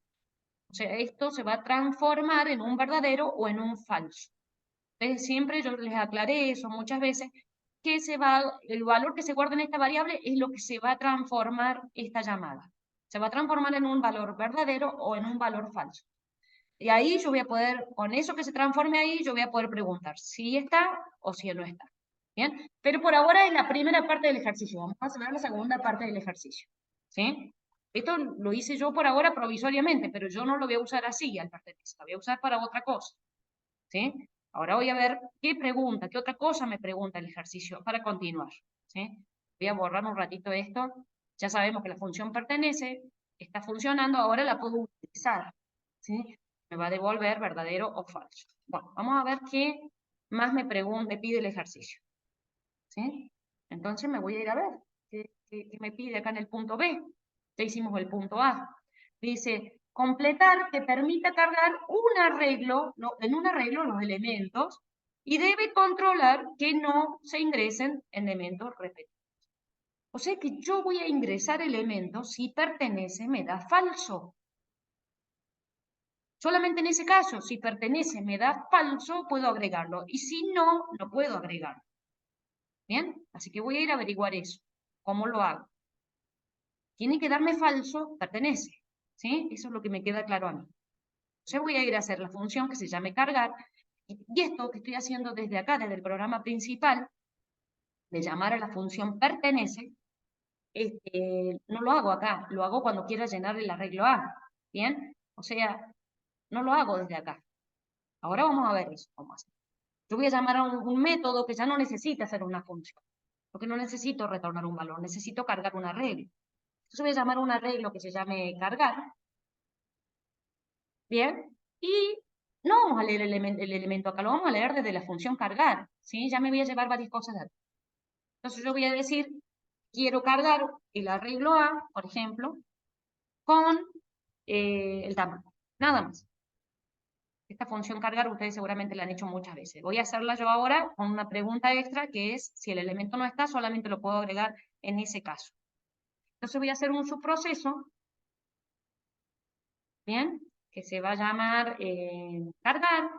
O sea, esto se va a transformar en un verdadero o en un falso. Entonces, siempre yo les aclaré eso muchas veces, que el valor que se guarda en esta variable es lo que se va a transformar esta llamada. Se va a transformar en un valor verdadero o en un valor falso. Y ahí yo voy a poder, con eso que se transforme ahí, yo voy a poder preguntar si está o si no está. ¿Bien? Pero por ahora es la primera parte del ejercicio. Vamos a ver la segunda parte del ejercicio. ¿Sí? Esto lo hice yo por ahora provisoriamente, pero yo no lo voy a usar así al pertenecer, lo voy a usar para otra cosa. ¿Sí? Ahora voy a ver qué pregunta, qué otra cosa me pregunta el ejercicio para continuar. ¿Sí? Voy a borrar un ratito esto. Ya sabemos que la función pertenece, está funcionando, ahora la puedo utilizar. ¿Sí? Me va a devolver verdadero o falso. Bueno, vamos a ver qué más me pide el ejercicio. ¿Sí? Entonces me voy a ir a ver qué me pide acá en el punto B. Ya hicimos el punto A. Dice, completar que permita cargar en un arreglo los elementos y debe controlar que no se ingresen elementos repetidos. O sea que yo voy a ingresar elementos si pertenece, me da falso. Solamente en ese caso, si pertenece, me da falso, puedo agregarlo. Y si no, no puedo agregarlo. ¿Bien? Así que voy a ir a averiguar eso. ¿Cómo lo hago? Tiene que darme falso, pertenece. ¿Sí? Eso es lo que me queda claro a mí. Entonces voy a ir a hacer la función que se llame cargar. Y esto que estoy haciendo desde acá, desde el programa principal, de llamar a la función pertenece, no lo hago acá, lo hago cuando quiera llenar el arreglo A. ¿Bien? O sea, no lo hago desde acá. Ahora vamos a ver eso, cómo hacer. Yo voy a llamar a un método que ya no necesita hacer una función, porque no necesito retornar un valor, necesito cargar un arreglo. Entonces voy a llamar a un arreglo que se llame cargar. Bien, y no vamos a leer el elemento acá, lo vamos a leer desde la función cargar, ¿sí? Ya me voy a llevar varias cosas de aquí. Entonces yo voy a decir, quiero cargar el arreglo A, por ejemplo, con el tamaño, nada más. Esta función cargar ustedes seguramente la han hecho muchas veces. Voy a hacerla yo ahora con una pregunta extra que es, si el elemento no está, solamente lo puedo agregar en ese caso. Entonces voy a hacer un subproceso, ¿bien? Que se va a llamar cargar,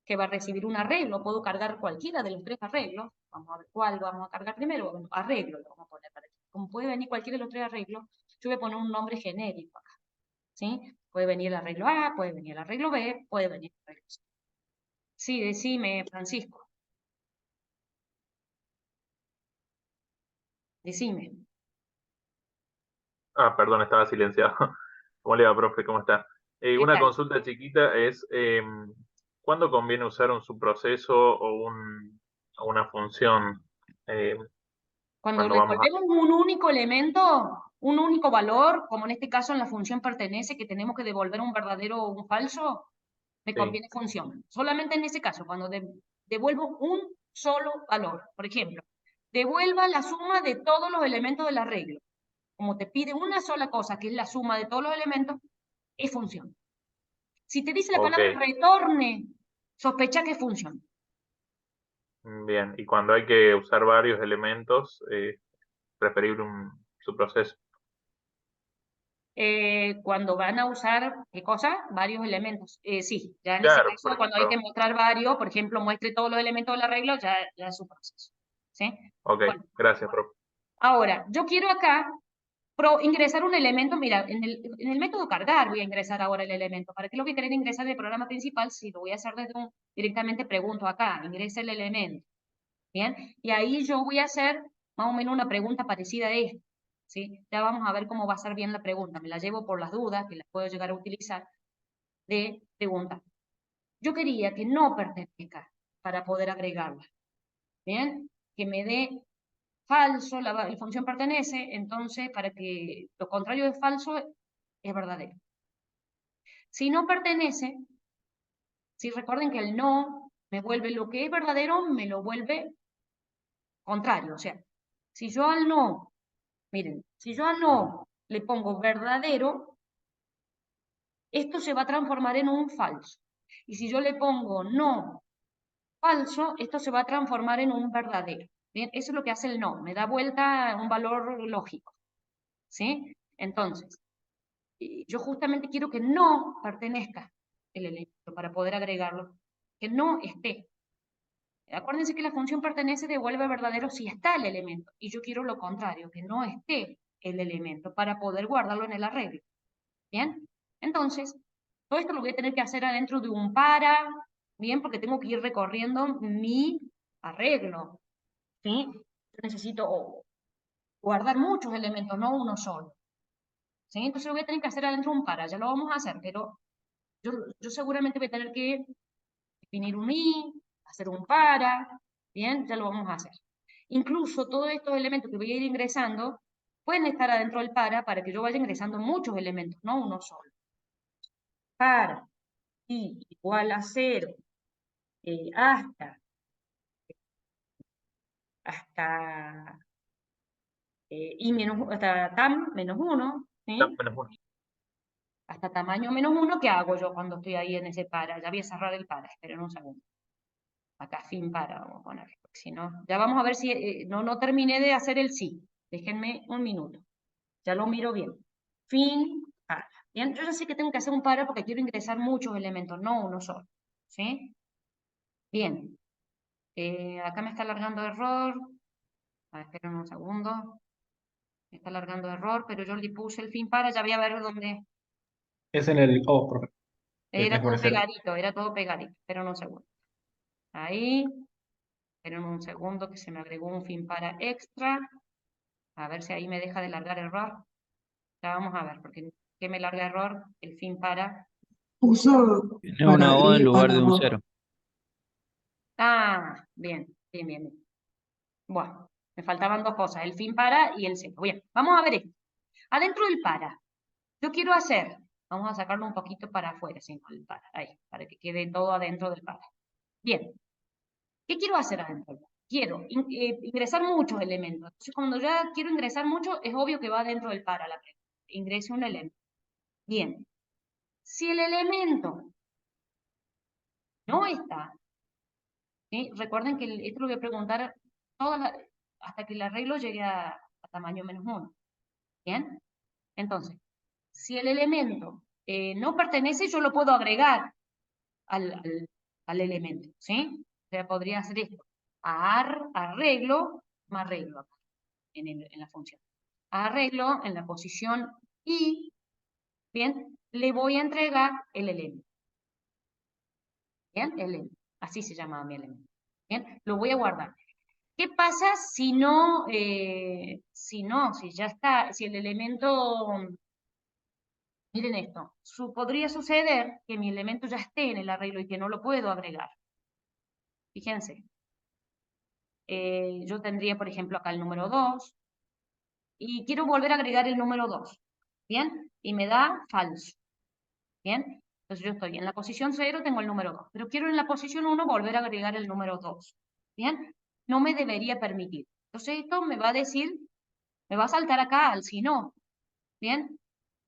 que va a recibir un arreglo. Puedo cargar cualquiera de los tres arreglos. Vamos a ver cuál vamos a cargar primero. Bueno, arreglo lo vamos a poner para aquí. Como puede venir cualquiera de los tres arreglos, yo voy a poner un nombre genérico acá. ¿Sí? Puede venir el arreglo A, puede venir el arreglo B, puede venir el arreglo C. Sí, decime, Francisco. Decime. Perdón, estaba silenciado. ¿Cómo le va, profe? ¿Cómo está? ¿Qué Una tal? consulta chiquita es, ¿cuándo conviene usar un subproceso o una función? Cuando Cuando vamos a... resolvemos un único elemento, un único valor, como en este caso en la función pertenece, que tenemos que devolver un verdadero o un falso, me Sí, conviene función. Solamente en ese caso, cuando devuelvo un solo valor. Por ejemplo, devuelva la suma de todos los elementos del arreglo. Como te pide una sola cosa, que es la suma de todos los elementos, es función. Si te dice la ok, palabra retorne, sospecha que es función. bien. Y cuando hay que usar varios elementos, preferible un subproceso. Cuando van a usar, ¿qué cosa? Varios elementos. Sí, ya en ese Claro, caso, por cuando hay que ejemplo. mostrar varios, por ejemplo, muestre todos los elementos del arreglo, ya es su proceso. ¿Sí? Ok, Bueno, gracias, profe. ahora, yo quiero acá ingresar un elemento, mira, en el método cargar voy a ingresar ahora el elemento. ¿Para qué lo voy a querer ingresar del programa principal si lo voy a hacer directamente pregunto acá, ingresa el elemento? ¿Bien? Y ahí yo voy a hacer más o menos una pregunta parecida a esta. ¿Sí? Ya vamos a ver cómo va a ser bien la pregunta. Me la llevo por las dudas, que las puedo llegar a utilizar, de pregunta. Yo quería que no pertenezca para poder agregarla. ¿Bien? Que me dé falso, la función pertenece, entonces para que lo contrario de falso es verdadero. Si no pertenece, si recuerden que el no me vuelve lo que es verdadero, me lo vuelve contrario. O sea, si yo al no, miren, si yo al no le pongo verdadero, esto se va a transformar en un falso. Y si yo le pongo no falso, esto se va a transformar en un verdadero. ¿Bien? Eso es lo que hace el no, me da vuelta un valor lógico. ¿Sí? Entonces, yo justamente quiero que no pertenezca el elemento para poder agregarlo, que no esté. Acuérdense que la función pertenece devuelve verdadero si está el elemento, y yo quiero lo contrario, que no esté el elemento para poder guardarlo en el arreglo. ¿Bien? Entonces, todo esto lo voy a tener que hacer adentro de un para, ¿bien? Porque tengo que ir recorriendo mi arreglo, ¿sí? Yo necesito guardar muchos elementos, no uno solo. ¿Sí? Entonces lo voy a tener que hacer adentro de un para, ya lo vamos a hacer, pero yo seguramente voy a tener que definir un i, hacer un para, ¿bien? Ya lo vamos a hacer. Incluso todos estos elementos que voy a ir ingresando pueden estar adentro del para que yo vaya ingresando muchos elementos, no uno solo. Para i igual a 0 hasta i menos, hasta tam menos 1, ¿sí? Hasta tamaño menos 1, ¿qué hago yo cuando estoy ahí en ese para? Ya voy a cerrar el para, esperen un segundo. Acá fin para, vamos a poner, porque si no, ya vamos a ver si, no terminé de hacer el sí. Déjenme un minuto. Ya lo miro bien. Fin para. Bien, yo ya sé que tengo que hacer un para porque quiero ingresar muchos elementos, no uno solo. ¿Sí? Bien. Acá me está alargando error. A ver, esperen un segundo. Me está alargando error, pero yo le puse el fin para, ya voy a ver dónde. Es en el O, profe. Era Es por todo ese- pegadito, era todo pegadito. Esperen un segundo. Ahí. Esperen un segundo que se me agregó un fin para extra. A ver si ahí me deja de largar error. Ya vamos a ver, porque ¿qué me larga error? El fin para. Puso Tiene para una O en i lugar para de un o. 0. Ah, bien, bien, bien, bien. Bueno, me faltaban dos cosas, el fin para y el cero. Bien, vamos a ver esto. Adentro del para, yo quiero hacer, vamos a sacarlo un poquito para afuera, sí, el para, ahí, para que quede todo adentro del para. Bien, ¿qué quiero hacer adentro del para? Quiero ingresar muchos elementos. Entonces, cuando ya quiero ingresar mucho, es obvio que va dentro del para la pregunta. Ingrese un elemento. Bien, si el elemento no está, ¿sí? Recuerden que esto lo voy a preguntar hasta que el arreglo llegue a tamaño menos 1. ¿Bien? Entonces, si el elemento no pertenece, yo lo puedo agregar al elemento. ¿Sí? O sea, podría hacer esto. Arreglo, me arreglo acá, en la función. Arreglo en la posición i, ¿bien? Le voy a entregar el elemento. ¿Bien? Así se llama mi elemento. ¿Bien? Lo voy a guardar. ¿Qué pasa si si ya está, si el elemento, miren esto, podría suceder que mi elemento ya esté en el arreglo y que no lo puedo agregar? Fíjense. Yo tendría, por ejemplo, acá el número 2 y quiero volver a agregar el número 2. ¿Bien? Y me da falso. ¿Bien? Entonces yo estoy en la posición 0, tengo el número 2, pero quiero en la posición 1 volver a agregar el número 2. ¿Bien? No me debería permitir. Entonces esto me va a decir, me va a saltar acá al si no. ¿Bien?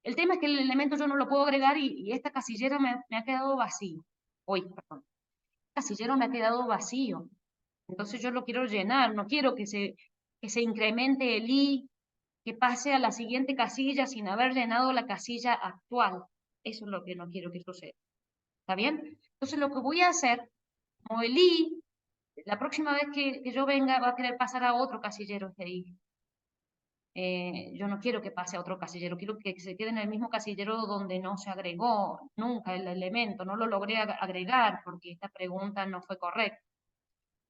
El tema es que el elemento yo no lo puedo agregar y esta casillero me ha quedado vacío. Uy, perdón. Este casillero me ha quedado vacío. Entonces yo lo quiero llenar, no quiero que se incremente el i, que pase a la siguiente casilla sin haber llenado la casilla actual. Eso es lo que no quiero que suceda. ¿Está bien? Entonces lo que voy a hacer, como el i, la próxima vez que yo venga va a querer pasar a otro casillero este i. Yo no quiero que pase a otro casillero, quiero que se quede en el mismo casillero donde no se agregó nunca el elemento, no lo logré agregar porque esta pregunta no fue correcta.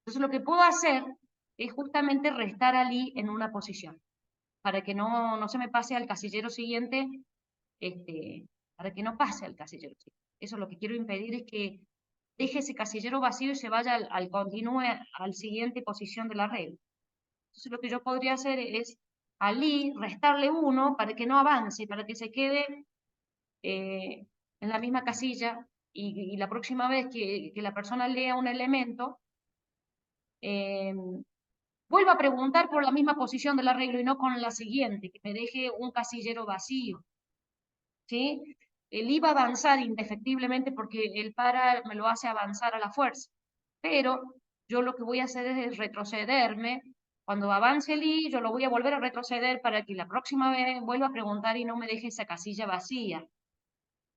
Entonces lo que puedo hacer es justamente restar al i en una posición, para que no se me pase al casillero siguiente, para que no pase al casillero siguiente. Eso lo que quiero impedir es que deje ese casillero vacío y se vaya continúe al siguiente posición de la regla. Entonces lo que yo podría hacer es al i restarle 1 para que no avance, para que se quede en la misma casilla y la próxima vez que la persona lea un elemento, vuelva a preguntar por la misma posición del arreglo y no con la siguiente, que me deje un casillero vacío. ¿Sí? El i va a avanzar indefectiblemente porque el para me lo hace avanzar a la fuerza, pero yo lo que voy a hacer es retrocederme Cuando avance el i, yo lo voy a volver a retroceder para que la próxima vez vuelva a preguntar y no me deje esa casilla vacía.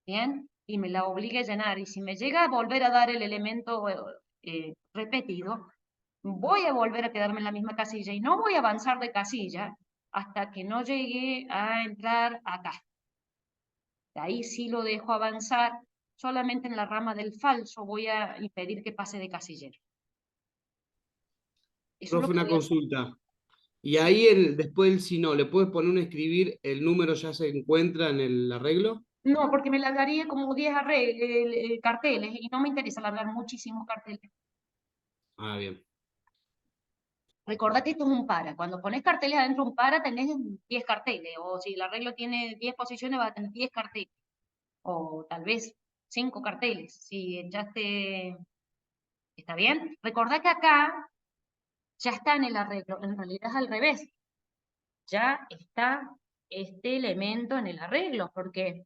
¿Bien? Y me la obligue a llenar. Y si me llega a volver a dar el elemento repetido, voy a volver a quedarme en la misma casilla y no voy a avanzar de casilla hasta que no llegue a entrar acá. De ahí sí lo dejo avanzar, solamente en la rama del falso voy a impedir que pase de casillero. Eso es lo Profe, que una voy a hacer. consulta. Y ahí después del si no, ¿le puedes poner un escribir? ¿El número ya se encuentra en el arreglo? No, porque me largaría como 10 carteles y no me interesa largar muchísimos carteles. Ah, bien. Recordá que esto es un para. Cuando pones carteles adentro de un para, tenés 10 carteles. O si el arreglo tiene 10 posiciones, va a tener 10 carteles. O tal vez 5 carteles. Si echaste... ¿Está bien? Recordá que acá ya está en el arreglo. En realidad es al revés. Ya está este elemento en el arreglo. Porque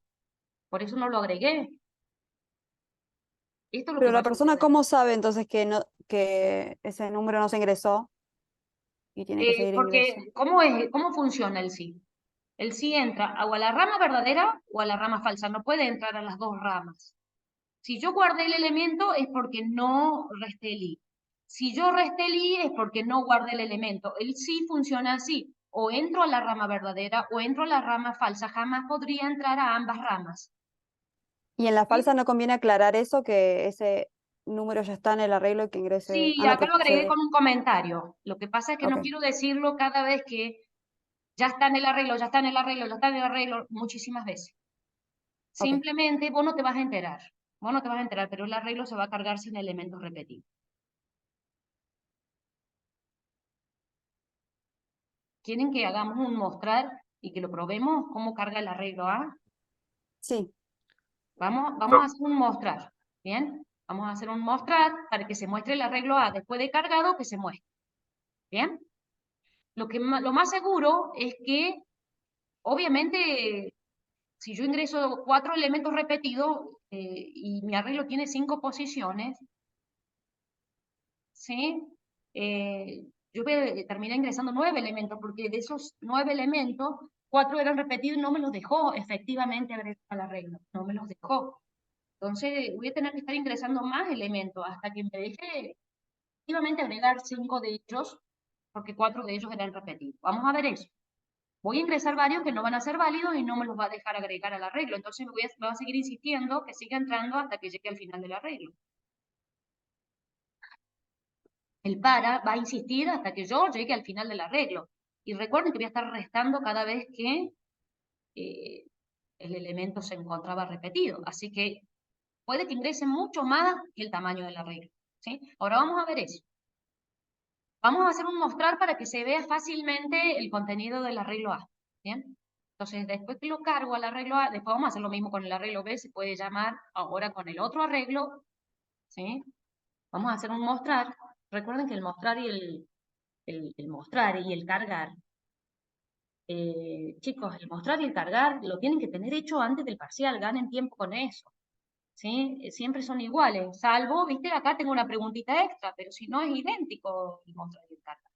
por eso no lo agregué. Esto es lo que Pero va la a persona, suceder. ¿cómo sabe entonces que ese número no se ingresó y tiene que seguir ingreso? Porque, ¿cómo funciona el sí? El sí entra o a la rama verdadera o a la rama falsa. No puede entrar a las dos ramas. Si yo guardé el elemento es porque no resté el i. Si yo resté el i es porque no guardé el elemento. El sí funciona así. O entro a la rama verdadera o entro a la rama falsa. Jamás podría entrar a ambas ramas. Y en la ¿Sí? falsa no conviene aclarar eso, que ese número ya está en el arreglo y que ingrese. Sí, Ah, no, acá que lo agregué se... con un comentario. Lo que pasa es que no Ok. quiero decirlo cada vez que ya está en el arreglo, ya está en el arreglo, ya está en el arreglo, muchísimas veces. Ok. Simplemente vos no te vas a enterar. Vos no te vas a enterar, pero el arreglo se va a cargar sin elementos repetidos. ¿Quieren que hagamos un mostrar y que lo probemos cómo carga el arreglo A? Sí. Vamos a hacer un mostrar, ¿bien? Vamos a hacer un mostrar para que se muestre el arreglo A. Después de cargado, que se muestre. ¿Bien? Lo más seguro es que, obviamente, si yo ingreso 4 elementos repetidos y mi arreglo tiene 5 posiciones, ¿sí? Yo voy a terminar ingresando 9 elementos, porque de esos 9 elementos, 4 eran repetidos y no me los dejó efectivamente agregar al arreglo, no me los dejó. Entonces voy a tener que estar ingresando más elementos hasta que me deje efectivamente agregar 5 de ellos, porque 4 de ellos eran repetidos. Vamos a ver eso. Voy a ingresar varios que no van a ser válidos y no me los va a dejar agregar al arreglo. Entonces me va a seguir insistiendo que siga entrando hasta que llegue al final del arreglo. El para va a insistir hasta que yo llegue al final del arreglo. Y recuerden que voy a estar restando cada vez que el elemento se encontraba repetido. Así que puede que ingrese mucho más que el tamaño del arreglo. ¿Sí? Ahora vamos a ver eso. Vamos a hacer un mostrar para que se vea fácilmente el contenido del arreglo A. ¿Bien? Entonces, después que lo cargo al arreglo A, después vamos a hacer lo mismo con el arreglo B, se puede llamar ahora con el otro arreglo. ¿Sí? Vamos a hacer un mostrar. Recuerden que el mostrar y el mostrar y el cargar, chicos, el mostrar y el cargar lo tienen que tener hecho antes del parcial, ganen tiempo con eso. ¿Sí? Siempre son iguales, salvo, viste, acá tengo una preguntita extra, pero si no es idéntico el mostrar y el cargar.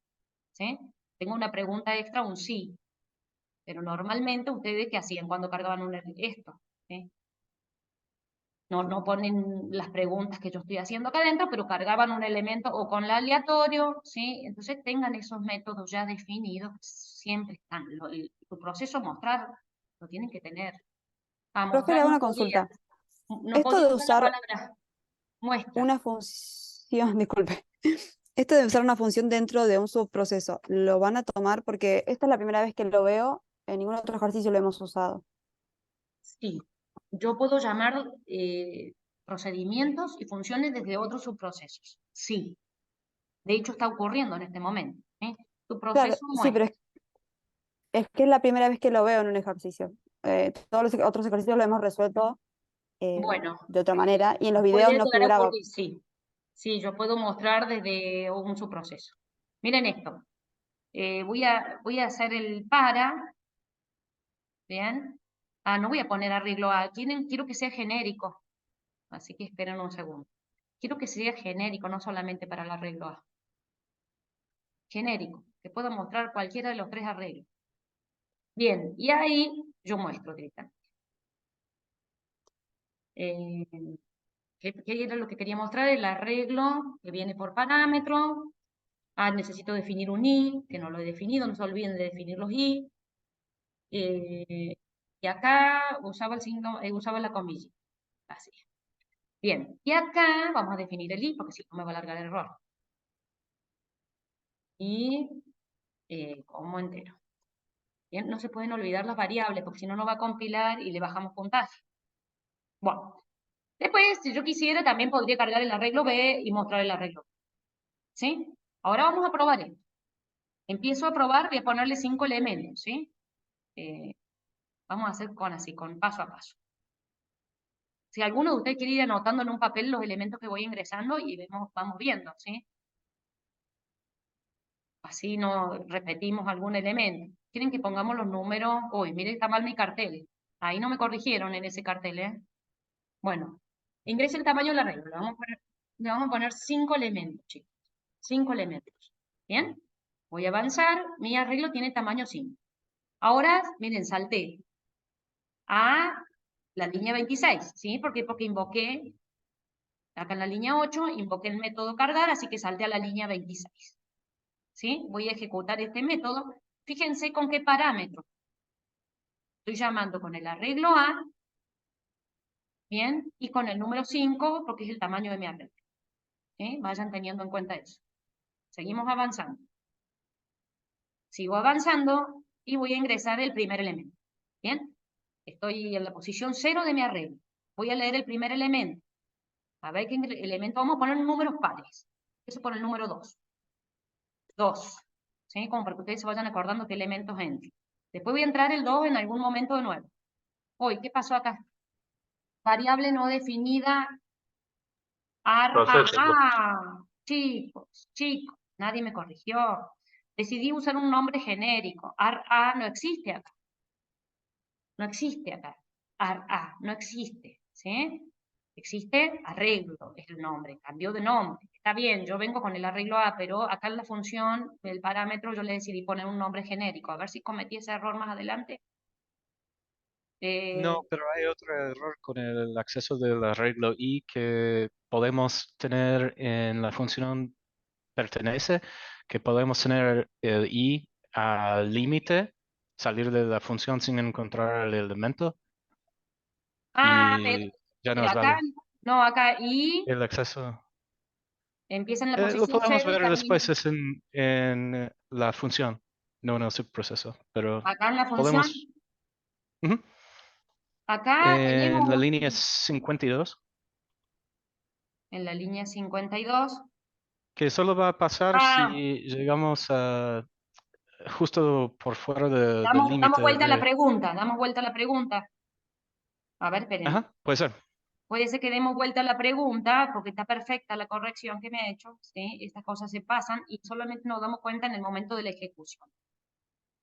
¿Sí? Tengo una pregunta extra, un sí, pero normalmente ustedes, ¿qué hacían cuando cargaban esto? ¿Sí? No ponen las preguntas que yo estoy haciendo acá adentro, pero cargaban un elemento o con el aleatorio, ¿sí? Entonces tengan esos métodos ya definidos, siempre están. Tu proceso mostrar lo tienen que tener. A Profe, mostrar le hago no una podía, consulta. no Esto podía de usar la usar palabra muestra. una función, disculpe, esto de usar una función dentro de un subproceso, ¿lo van a tomar? Porque esta es la primera vez que lo veo, en ningún otro ejercicio lo hemos usado. Sí, yo puedo llamar procedimientos y funciones desde otros subprocesos. Sí, de hecho está ocurriendo en este momento. Tu Claro, proceso sí, pero muestra. es que es la primera vez que lo veo en un ejercicio. Todos los otros ejercicios lo hemos resuelto Bueno, de otra manera y en los videos puede no llegar a figuraba. ocurrir, sí. Sí, yo puedo mostrar desde un subproceso. Miren esto. Voy a hacer el para. ¿Bien? No voy a poner arreglo A. Quiero que sea genérico. Así que esperen un segundo. Quiero que sea genérico, no solamente para el arreglo A. Genérico. que puedo mostrar cualquiera de los 3 arreglos. Bien, y ahí yo muestro directamente. ¿Qué era lo que quería mostrar? El arreglo que viene por parámetro. Necesito definir un i, que no lo he definido, no se olviden de definir los i. Y acá usaba el signo, usaba la comilla. Así. Bien, y acá vamos a definir el i, porque si no me va a alargar el error. Y como entero. Bien, no se pueden olvidar las variables, porque si no, no va a compilar y le bajamos puntaje. Bueno, después, si yo quisiera, también podría cargar el arreglo B y mostrar el arreglo B. ¿Sí? Ahora vamos a probar esto. Empiezo a probar, voy a ponerle 5 elementos, ¿sí? Vamos a hacer con paso a paso. Si alguno de ustedes quiere ir anotando en un papel los elementos que voy ingresando y vamos viendo, ¿sí? Así no repetimos algún elemento. ¿Quieren que pongamos los números? Uy, miren, está mal mi cartel. Ahí no me corrigieron en ese cartel, ¿eh? Bueno, ingrese el tamaño del arreglo. Le vamos a poner 5 elementos, chicos. 5 elementos. ¿Bien? Voy a avanzar. Mi arreglo tiene tamaño 5. Ahora, miren, salté a la línea 26, ¿sí? ¿Por qué? Porque invoqué, acá en la línea 8, invoqué el método cargar, así que salté a la línea 26. ¿Sí? Voy a ejecutar este método. Fíjense con qué parámetro. Estoy llamando con el arreglo A, ¿bien? Y con el número 5, porque es el tamaño de mi arreglo. ¿Sí? Vayan teniendo en cuenta eso. Seguimos avanzando. Sigo avanzando y voy a ingresar el primer elemento. ¿Bien? Estoy en la posición 0 de mi arreglo. Voy a leer el primer elemento. A ver qué elemento, vamos a poner números pares. Eso por el número 2. 2. ¿Sí? Como para que ustedes se vayan acordando qué elementos entran. Después voy a entrar el 2 en algún momento de nuevo. Uy, ¿qué pasó acá? Variable no definida. Chicos, nadie me corrigió. Decidí usar un nombre genérico. ARA no existe acá. No existe acá. ARA no existe. ¿Sí? Existe arreglo, es el nombre, cambió de nombre. Está bien, yo vengo con el arreglo A, pero acá en la función, el parámetro, yo le decidí poner un nombre genérico. A ver si cometí ese error más adelante. No, pero hay otro error con el acceso del arreglo i que podemos tener en la función pertenece, que podemos tener el i al límite, salir de la función sin encontrar el elemento y ya nos acá, vale. no, acá i El acceso. empieza en la Lo posición podemos 0 y ver termina. después, es en la función, no en el subproceso, pero Acá en la función, podemos. Ujú. acá tenemos En la línea 52. en la línea 52. Que solo va a pasar si llegamos a justo por fuera del Damos límite vuelta a la de... pregunta, damos vuelta a la pregunta. A ver, esperen. Ajá, puede ser. Puede ser que demos vuelta a la pregunta, porque está perfecta la corrección que me he hecho, ¿sí? Estas cosas se pasan y solamente nos damos cuenta en el momento de la ejecución.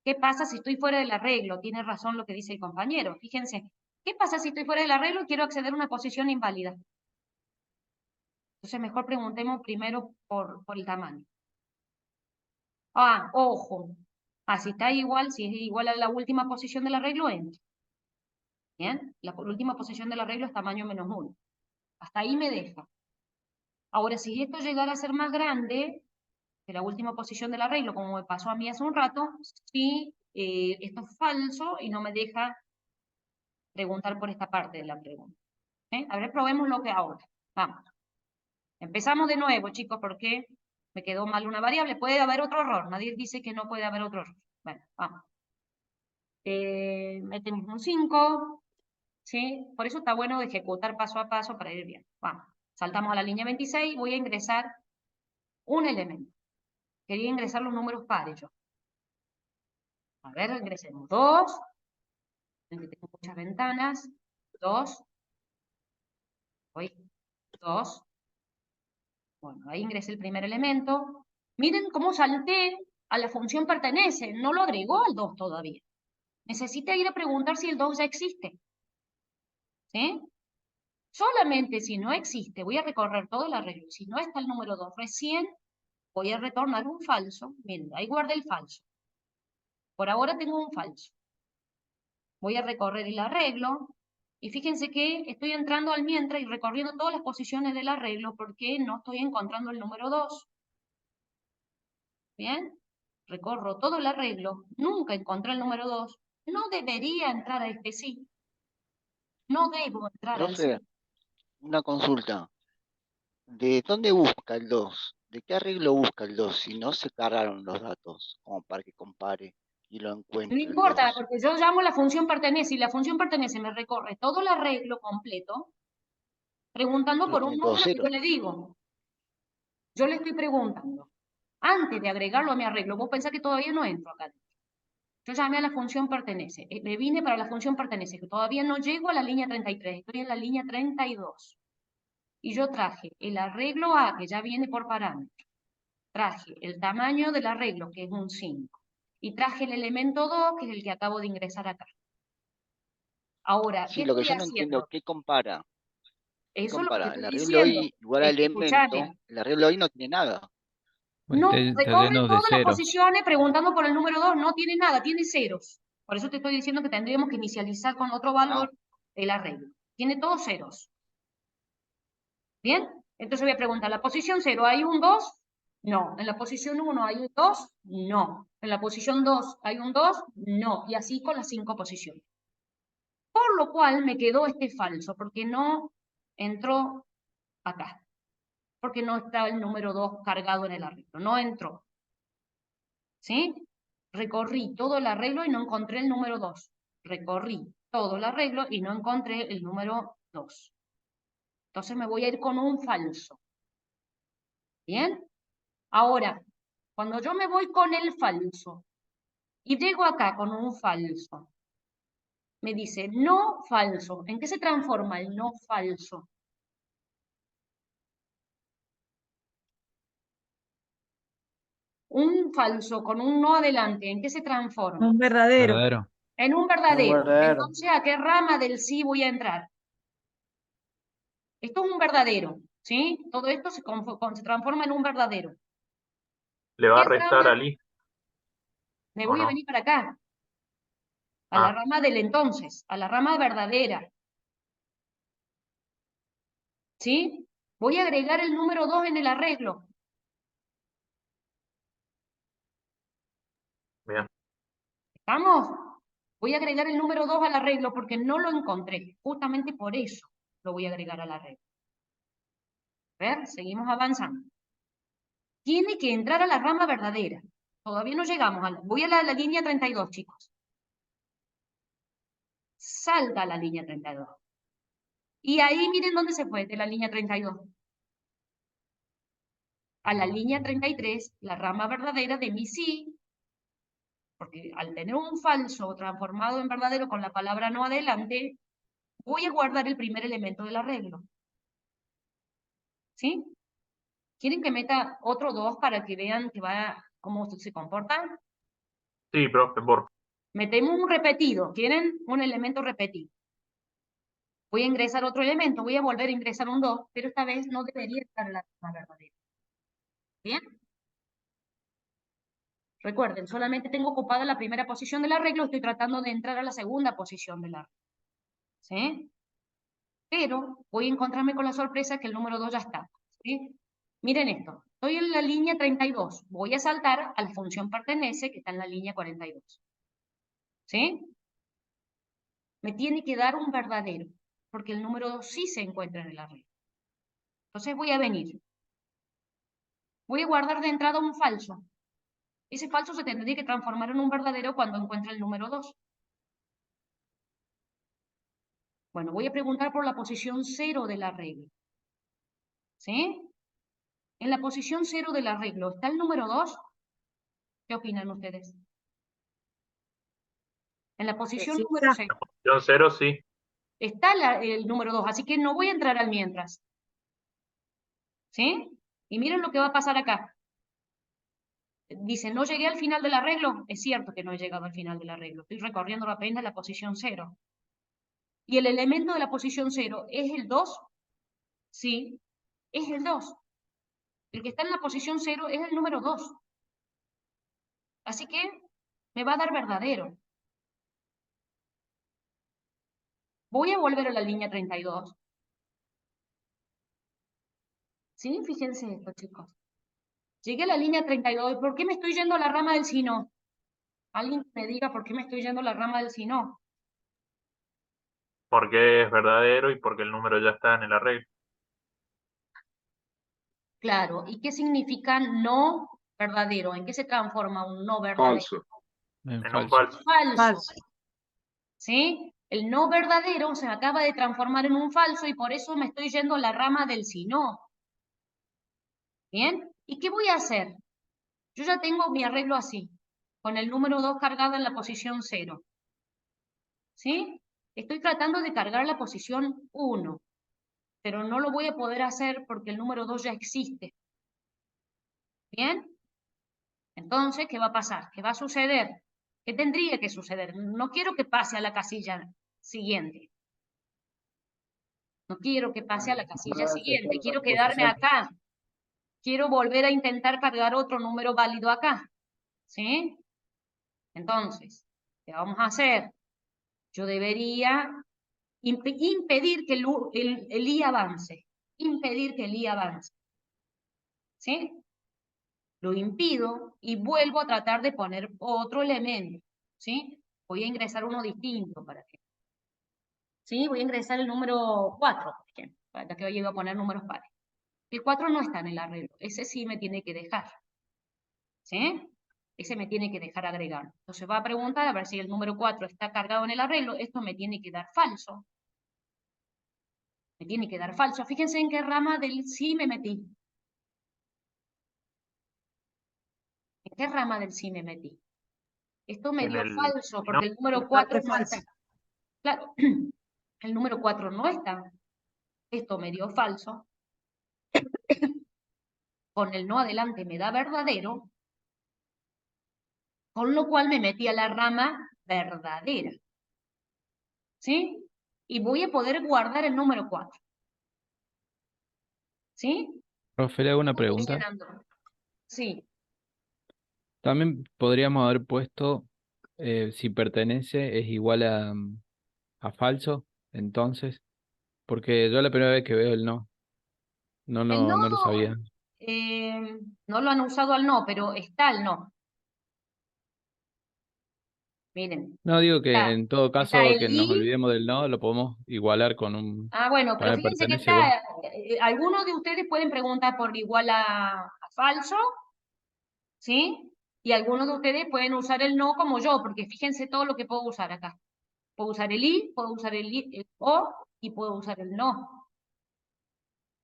¿Qué pasa si estoy fuera del arreglo? Tiene razón lo que dice el compañero. Fíjense, ¿qué pasa si estoy fuera del arreglo y quiero acceder a una posición inválida? Entonces mejor preguntemos primero por el tamaño. Ojo. Si está igual, si es igual a la última posición del arreglo, entra. ¿Bien? La última posición del arreglo es tamaño -1. Hasta ahí me deja. Ahora, si esto llegara a ser más grande que la última posición del arreglo, como me pasó a mí hace un rato, sí, esto es falso y no me deja preguntar por esta parte de la pregunta. A ver, probemos lo que ahora. Vamos. Empezamos de nuevo, chicos, porque me quedó mal una variable. Puede haber otro error. Nadie dice que no puede haber otro error. Bueno, vamos. Metemos un 5. ¿Sí? Por eso está bueno ejecutar paso a paso para ir bien. Vamos. Saltamos a la línea 26. Voy a ingresar un elemento. Quería ingresar los números pares yo. A ver, ingresemos 2. Tengo muchas ventanas. 2. 2. Bueno, ahí ingresé el primer elemento. Miren cómo salté a la función pertenece. No lo agregó al 2 todavía. Necesita ir a preguntar si el 2 ya existe. ¿Sí? Solamente si no existe, voy a recorrer todo el arreglo. Si no está el número 2, recién voy a retornar un falso. Miren, ahí guardé el falso. Por ahora tengo un falso. Voy a recorrer el arreglo. Y fíjense que estoy entrando al mientras y recorriendo todas las posiciones del arreglo porque no estoy encontrando el número 2. ¿Bien? Recorro todo el arreglo. Nunca encontré el número 2. No debería entrar a este sí. No debo entrar al sí. Profe, una consulta. ¿De dónde busca el 2? ¿De qué arreglo busca el 2 si no se cargaron los datos como para que compare y lo No encuentre el importa, 2? porque yo llamo la función pertenece y la función pertenece me recorre todo el arreglo completo preguntando Pero por un tiene todos número que yo ceros. le digo. Yo le estoy preguntando. Antes de agregarlo a mi arreglo, vos pensás que todavía no entro acá. Yo llamé a la función pertenece. Me vine para la función pertenece, que todavía no llego a la línea 33, estoy en la línea 32. Y yo traje el arreglo A, que ya viene por parámetro. Traje el tamaño del arreglo, que es un 5. Y traje el elemento 2, que es el que acabo de ingresar acá. Ahora, Sí, ¿qué lo que estoy yo no entiendo, haciendo? ¿qué compara? ¿Qué Eso es lo que te compara? estoy El arreglo diciendo. I igual al elemento, Escúchame. el arreglo I no tiene nada. No, Está recorre lleno de todas las ceros. posiciones preguntando por el número 2, no tiene nada, tiene ceros. Por eso te estoy diciendo que tendríamos que inicializar con otro valor el arreglo. Tiene todos ceros. ¿Bien? Entonces voy a preguntar, ¿la posición 0 hay un 2? No. ¿En la posición 1 hay un 2? No. ¿En la posición 2 hay un 2? No. Y así con las 5 posiciones. Por lo cual me quedó este falso, porque no entró acá. Porque no está el número 2 cargado en el arreglo. No entró. ¿Sí? Recorrí todo el arreglo y no encontré el número 2. Recorrí todo el arreglo y no encontré el número 2. Entonces me voy a ir con un falso. ¿Bien? Ahora, cuando yo me voy con el falso y llego acá con un falso, me dice no falso. ¿En qué se transforma el no falso? Un falso con un no adelante, ¿en qué se transforma? Un verdadero. Verdadero. En un verdadero. Entonces, ¿a qué rama del sí voy a entrar? Esto es un verdadero, ¿sí? Todo esto se transforma en un verdadero. Le va a ¿Qué restar rama? al I, Me ¿o voy a no? venir para acá, a la Ah, rama del entonces, a la rama verdadera. ¿Sí? Voy a agregar el número 2 en el arreglo. bien. ¿Estamos? Voy a agregar el número 2 al arreglo porque no lo encontré. Justamente por eso lo voy a agregar al arreglo. ¿Ver? Seguimos avanzando. Tiene que entrar a la rama verdadera. Todavía no llegamos. Voy a la línea 32, chicos. Salta a la línea 32. Y ahí miren dónde se fue de la línea 32. A la línea 33, la rama verdadera de mi sí, porque al tener un falso transformado en verdadero con la palabra no adelante, voy a guardar el primer elemento del arreglo. ¿Sí? ¿Quieren que meta otro 2 para que vean que va cómo se comporta? Sí, profe, por Metemos un repetido. ¿Quieren un elemento repetido? Voy a ingresar otro elemento, voy a volver a ingresar un 2, pero esta vez no debería estar en la rama verdadera. ¿Bien? Recuerden, solamente tengo ocupada la primera posición del arreglo, estoy tratando de entrar a la segunda posición del arreglo. ¿Sí? Pero voy a encontrarme con la sorpresa que el número 2 ya está. ¿Sí? Miren esto, estoy en la línea 32, voy a saltar a la función pertenece que está en la línea 42. ¿Sí? Me tiene que dar un verdadero, porque el número 2 sí se encuentra en el arreglo. Entonces voy a venir. Voy a guardar de entrada un falso. Ese falso se tendría que transformar en un verdadero cuando encuentre el número 2. Bueno, voy a preguntar por la posición 0 del arreglo. ¿Sí? En la posición 0 del arreglo, ¿está el número 2? ¿Qué opinan ustedes? En la posición Sí número está. 0 opción 0, sí. está el número 2, así que no voy a entrar al mientras. ¿Sí? Y miren lo que va a pasar acá. Dice, no llegué al final del arreglo. Es cierto que no he llegado al final del arreglo. Estoy recorriendo apenas la posición 0. ¿Y el elemento de la posición 0 es el 2? Sí, es el 2. El que está en la posición 0 es el número 2. Así que me va a dar verdadero. Voy a volver a la línea 32. ¿Sí? Fíjense esto, chicos. Llegué a la línea 32. ¿Por qué me estoy yendo a la rama del si no? Alguien que me diga por qué me estoy yendo a la rama del si no. Porque es verdadero y porque el número ya está en el arreglo. Claro. ¿Y qué significa no verdadero? ¿En qué se transforma un no verdadero? Falso. En un falso. falso. Falso. ¿Sí? El no verdadero se acaba de transformar en un falso y por eso me estoy yendo a la rama del si no. ¿Bien? ¿Y qué voy a hacer? Yo ya tengo mi arreglo así, con el número 2 cargado en la posición 0. ¿Sí? Estoy tratando de cargar la posición 1, pero no lo voy a poder hacer porque el número 2 ya existe. ¿Bien? Entonces, ¿qué va a pasar? ¿Qué va a suceder? ¿Qué tendría que suceder? No quiero que pase a la casilla siguiente. No quiero que pase a la casilla siguiente. Quiero quedarme acá. Quiero volver a intentar cargar otro número válido acá. ¿Sí? Entonces, ¿qué vamos a hacer? Yo debería impedir que el I avance. Impedir que el I avance. ¿Sí? Lo impido y vuelvo a tratar de poner otro elemento. ¿Sí? Voy a ingresar uno distinto para que. ¿Sí? Voy a ingresar el número 4, por ejemplo, para que hoy iba a poner números pares. El 4 no está en el arreglo. Ese sí me tiene que dejar. ¿Sí? Ese me tiene que dejar agregar. Entonces va a preguntar a ver si el número 4 está cargado en el arreglo. Esto me tiene que dar falso. Me tiene que dar falso. Fíjense en qué rama del sí me metí. ¿En qué rama del sí me metí? Esto me En dio el falso si no, porque el número 4 no está. Claro, el número 4 no está. Esto me dio falso. Con el no adelante me da verdadero. Con lo cual me metí a la rama verdadera. ¿Sí? Y voy a poder guardar el número 4. ¿Sí? Profe, le hago una Voy pregunta. llenando. Sí. También podríamos haber puesto si pertenece es igual a falso, entonces, porque yo la primera vez que veo el no, El no, no lo sabía. no lo han usado al no, pero está el no. Miren, No, digo que está, en todo está caso el que nos i. olvidemos del no, lo podemos igualar con un, Ah, bueno, pero para fíjense que pertenece está, igual. algunos de ustedes pueden preguntar por igual a falso, ¿sí? Y algunos de ustedes pueden usar el no como yo, porque fíjense todo lo que puedo usar acá. Puedo usar el i, puedo usar el o y puedo usar el no.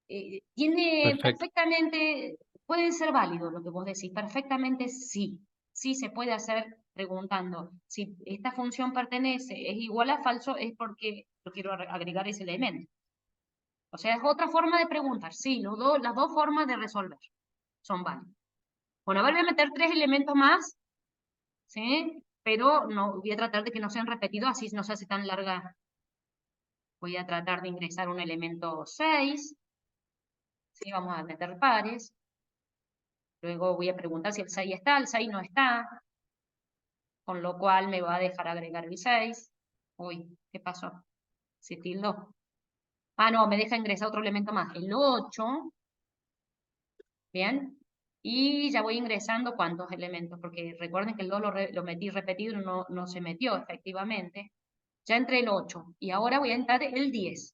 Tiene Perfecto. perfectamente, puede ser válido lo que vos decís, perfectamente sí. Sí se puede hacer preguntando si esta función pertenece, es igual a falso, es porque yo quiero agregar ese elemento. O sea, es otra forma de preguntar. Sí, las dos formas de resolver son válidas. Bueno, ahora voy a meter 3 elementos más, ¿sí? Pero no, voy a tratar de que no sean repetidos, así no se hace tan larga. Voy a tratar de ingresar un elemento 6, ¿sí? Vamos a meter pares. Luego voy a preguntar si el 6 está, el 6 no está, con lo cual me va a dejar agregar el 6. Uy, ¿qué pasó? Se tildó. Ah, no, me deja ingresar otro elemento más, el 8. Bien. Y ya voy ingresando cuántos elementos, porque recuerden que el 2 lo metí repetido y no se metió efectivamente. Ya entré el 8 y ahora voy a entrar el 10.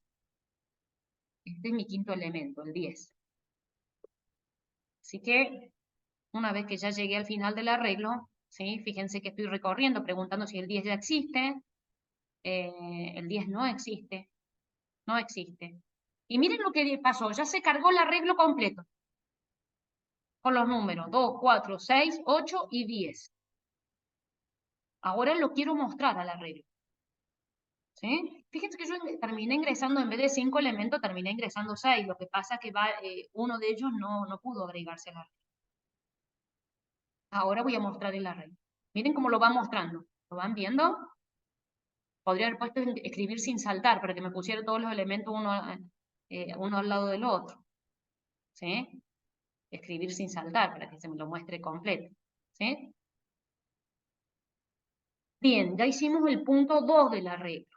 Este es mi quinto elemento, el 10. Así que una vez que ya llegué al final del arreglo, ¿sí? Fíjense que estoy recorriendo, preguntando si el 10 ya existe. El 10 no existe. No existe. Y miren lo que pasó, ya se cargó el arreglo completo. Con los números 2, 4, 6, 8 y 10. Ahora lo quiero mostrar al arreglo. ¿Sí? Fíjense que yo terminé ingresando, en vez de 5 elementos, terminé ingresando 6. Lo que pasa es que uno de ellos no pudo agregarse al arreglo. Ahora voy a mostrar el arreglo. Miren cómo lo va mostrando. ¿Lo van viendo? Podría haber puesto escribir sin saltar para que me pusiera todos los elementos uno al lado del otro. ¿Sí? escribir sin saltar para que se me lo muestre completo. ¿Sí? Bien, ya hicimos el punto 2 del arreglo.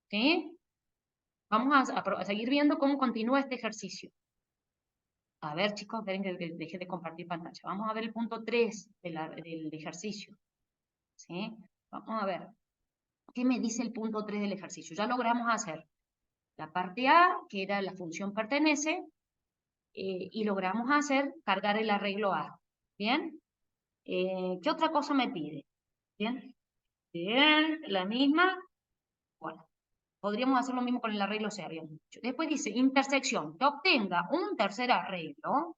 ¿Sí? Vamos a seguir viendo cómo continúa este ejercicio. A ver, chicos, esperen que deje de compartir pantalla. Vamos a ver el punto 3 del ejercicio. ¿Sí? Vamos a ver. ¿Qué me dice el punto 3 del ejercicio? Ya logramos hacer la parte A, que era la función pertenece, y logramos hacer cargar el arreglo A. ¿Bien? ¿Qué otra cosa me pide? ¿Bien? Bien, la misma. Bueno, podríamos hacer lo mismo con el arreglo C, habíamos dicho. Después dice, intersección, que obtenga un tercer arreglo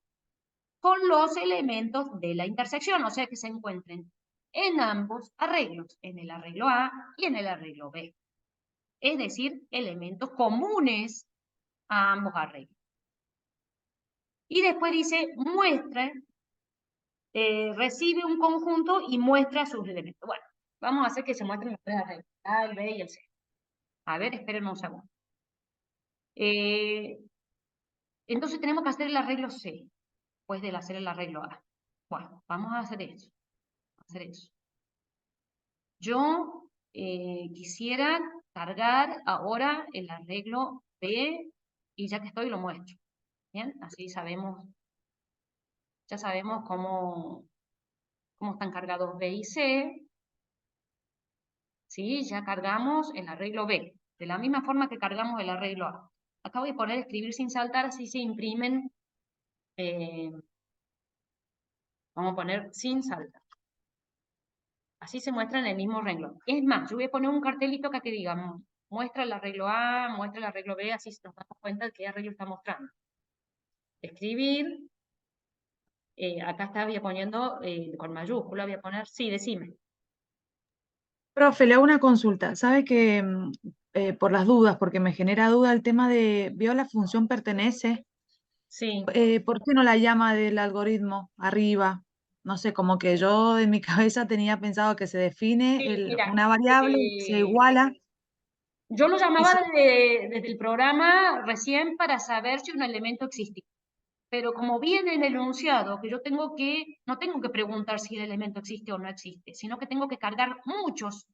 con los elementos de la intersección, o sea que se encuentren en ambos arreglos, en el arreglo A y en el arreglo B. Es decir, elementos comunes a ambos arreglos. Y después dice, muestra, recibe un conjunto y muestra sus elementos. Bueno, vamos a hacer que se muestren los tres arreglos, A, el B y el C. A ver, espérenme un segundo. Entonces tenemos que hacer el arreglo C, después de hacer el arreglo A. Bueno, vamos a hacer eso. Yo quisiera cargar ahora el arreglo B y ya que estoy lo muestro. Bien, así sabemos, ya sabemos cómo están cargados B y C. ¿Sí? Ya cargamos el arreglo B, de la misma forma que cargamos el arreglo A. Acá voy a poner escribir sin saltar, así se imprimen. Vamos a poner sin saltar. Así se muestra en el mismo renglón. Es más, yo voy a poner un cartelito acá que diga, muestra el arreglo A, muestra el arreglo B, así nos damos cuenta de qué arreglo está mostrando. Escribir, acá estaba poniendo con mayúscula, voy a poner, sí, decime. Profe, le hago una consulta. ¿Sabe que por las dudas, porque me genera duda el tema de, ¿vio la función pertenece? Sí. ¿Por qué no la llama del algoritmo arriba? No sé, como que yo en mi cabeza tenía pensado que se define Sí, mira, una variable, se iguala. Yo lo y llamaba se- desde el programa recién para saber si un elemento existía. Pero como viene en el enunciado, que yo no tengo que preguntar si el elemento existe o no existe, sino que tengo que cargar muchos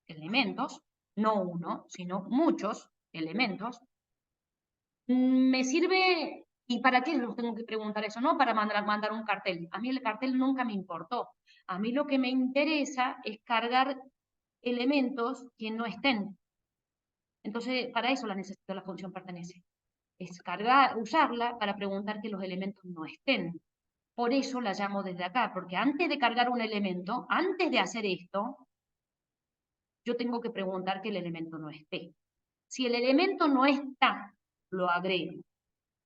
elementos, no uno, sino muchos elementos, me sirve, ¿y para qué los tengo que preguntar eso? No para mandar un cartel. A mí el cartel nunca me importó. A mí lo que me interesa es cargar elementos que no estén. Entonces, para eso la necesito la función pertenece. Es usarla para preguntar que los elementos no estén. Por eso la llamo desde acá, porque antes de cargar un elemento, antes de hacer esto, yo tengo que preguntar que el elemento no esté. Si el elemento no está, lo agrego.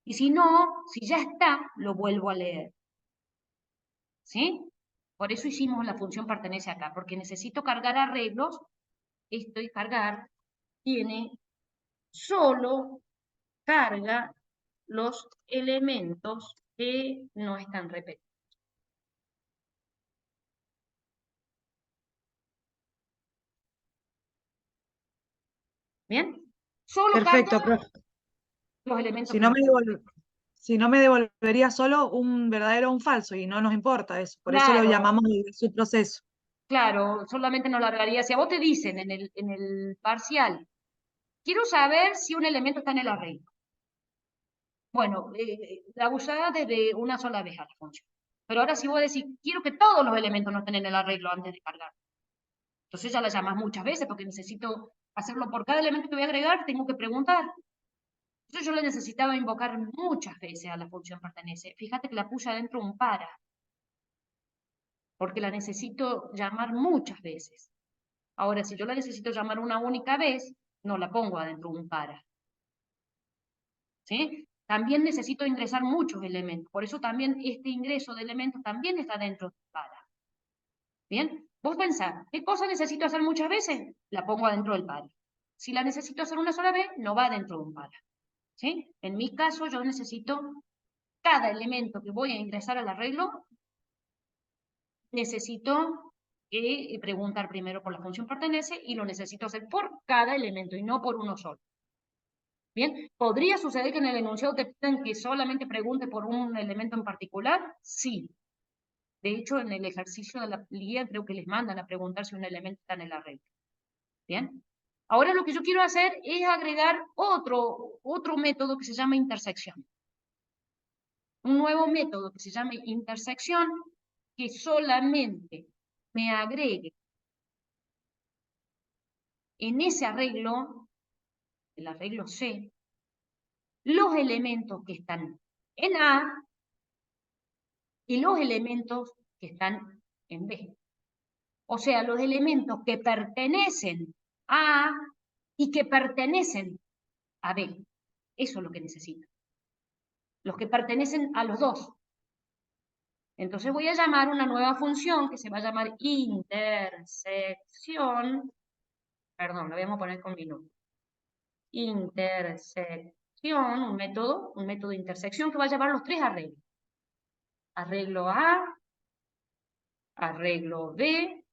Y si no, si ya está, lo vuelvo a leer. ¿Sí? Por eso hicimos la función pertenece acá, porque necesito cargar arreglos. Esto y cargar solo carga los elementos que no están repetidos. ¿Bien? Solo Perfecto, carga profe. los elementos Si que no no me están. si no me devolvería solo un verdadero o un falso, y no nos importa eso. Por eso lo Claro, llamamos su proceso. claro, solamente nos largaría. Si a vos te dicen en el parcial, quiero saber si un elemento está en el arreglo. Bueno, la usará desde una sola vez a la función. Pero ahora si vos decís, quiero que todos los elementos no estén en el arreglo antes de cargar. Entonces ya la llamas muchas veces porque necesito hacerlo por cada elemento que voy a agregar, tengo que preguntar. Entonces yo le necesitaba invocar muchas veces a la función pertenece. Fíjate que la puse adentro un para. Porque la necesito llamar muchas veces. Ahora, si yo la necesito llamar una única vez, no la pongo adentro un para. ¿Sí? También necesito ingresar muchos elementos. Por eso también este ingreso de elementos también está dentro del para. ¿Bien? Vos pensás, ¿qué cosa necesito hacer muchas veces? La pongo adentro del para. Si la necesito hacer una sola vez, no va dentro de un para. ¿Sí? En mi caso, yo necesito cada elemento que voy a ingresar al arreglo, necesito preguntar primero por la función pertenece y lo necesito hacer por cada elemento y no por uno solo. Bien, ¿podría suceder que en el enunciado te pidan que solamente pregunte por un elemento en particular? Sí. De hecho, en el ejercicio de la guía creo que les mandan a preguntar si un elemento está en el arreglo. Bien. Ahora lo que yo quiero hacer es agregar otro método que se llama intersección. Un nuevo método que se llama intersección que solamente me agregue en ese arreglo, el arreglo C, los elementos que están en A y los elementos que están en B. O sea, los elementos que pertenecen a A y que pertenecen a B. Eso es lo que necesito. Los que pertenecen a los dos. Entonces voy a llamar una nueva función que se va a llamar intersección. Perdón, lo vamos a poner con minúscula. Intersección, un método de intersección que va a llevar los tres arreglos. Arreglo A, arreglo B,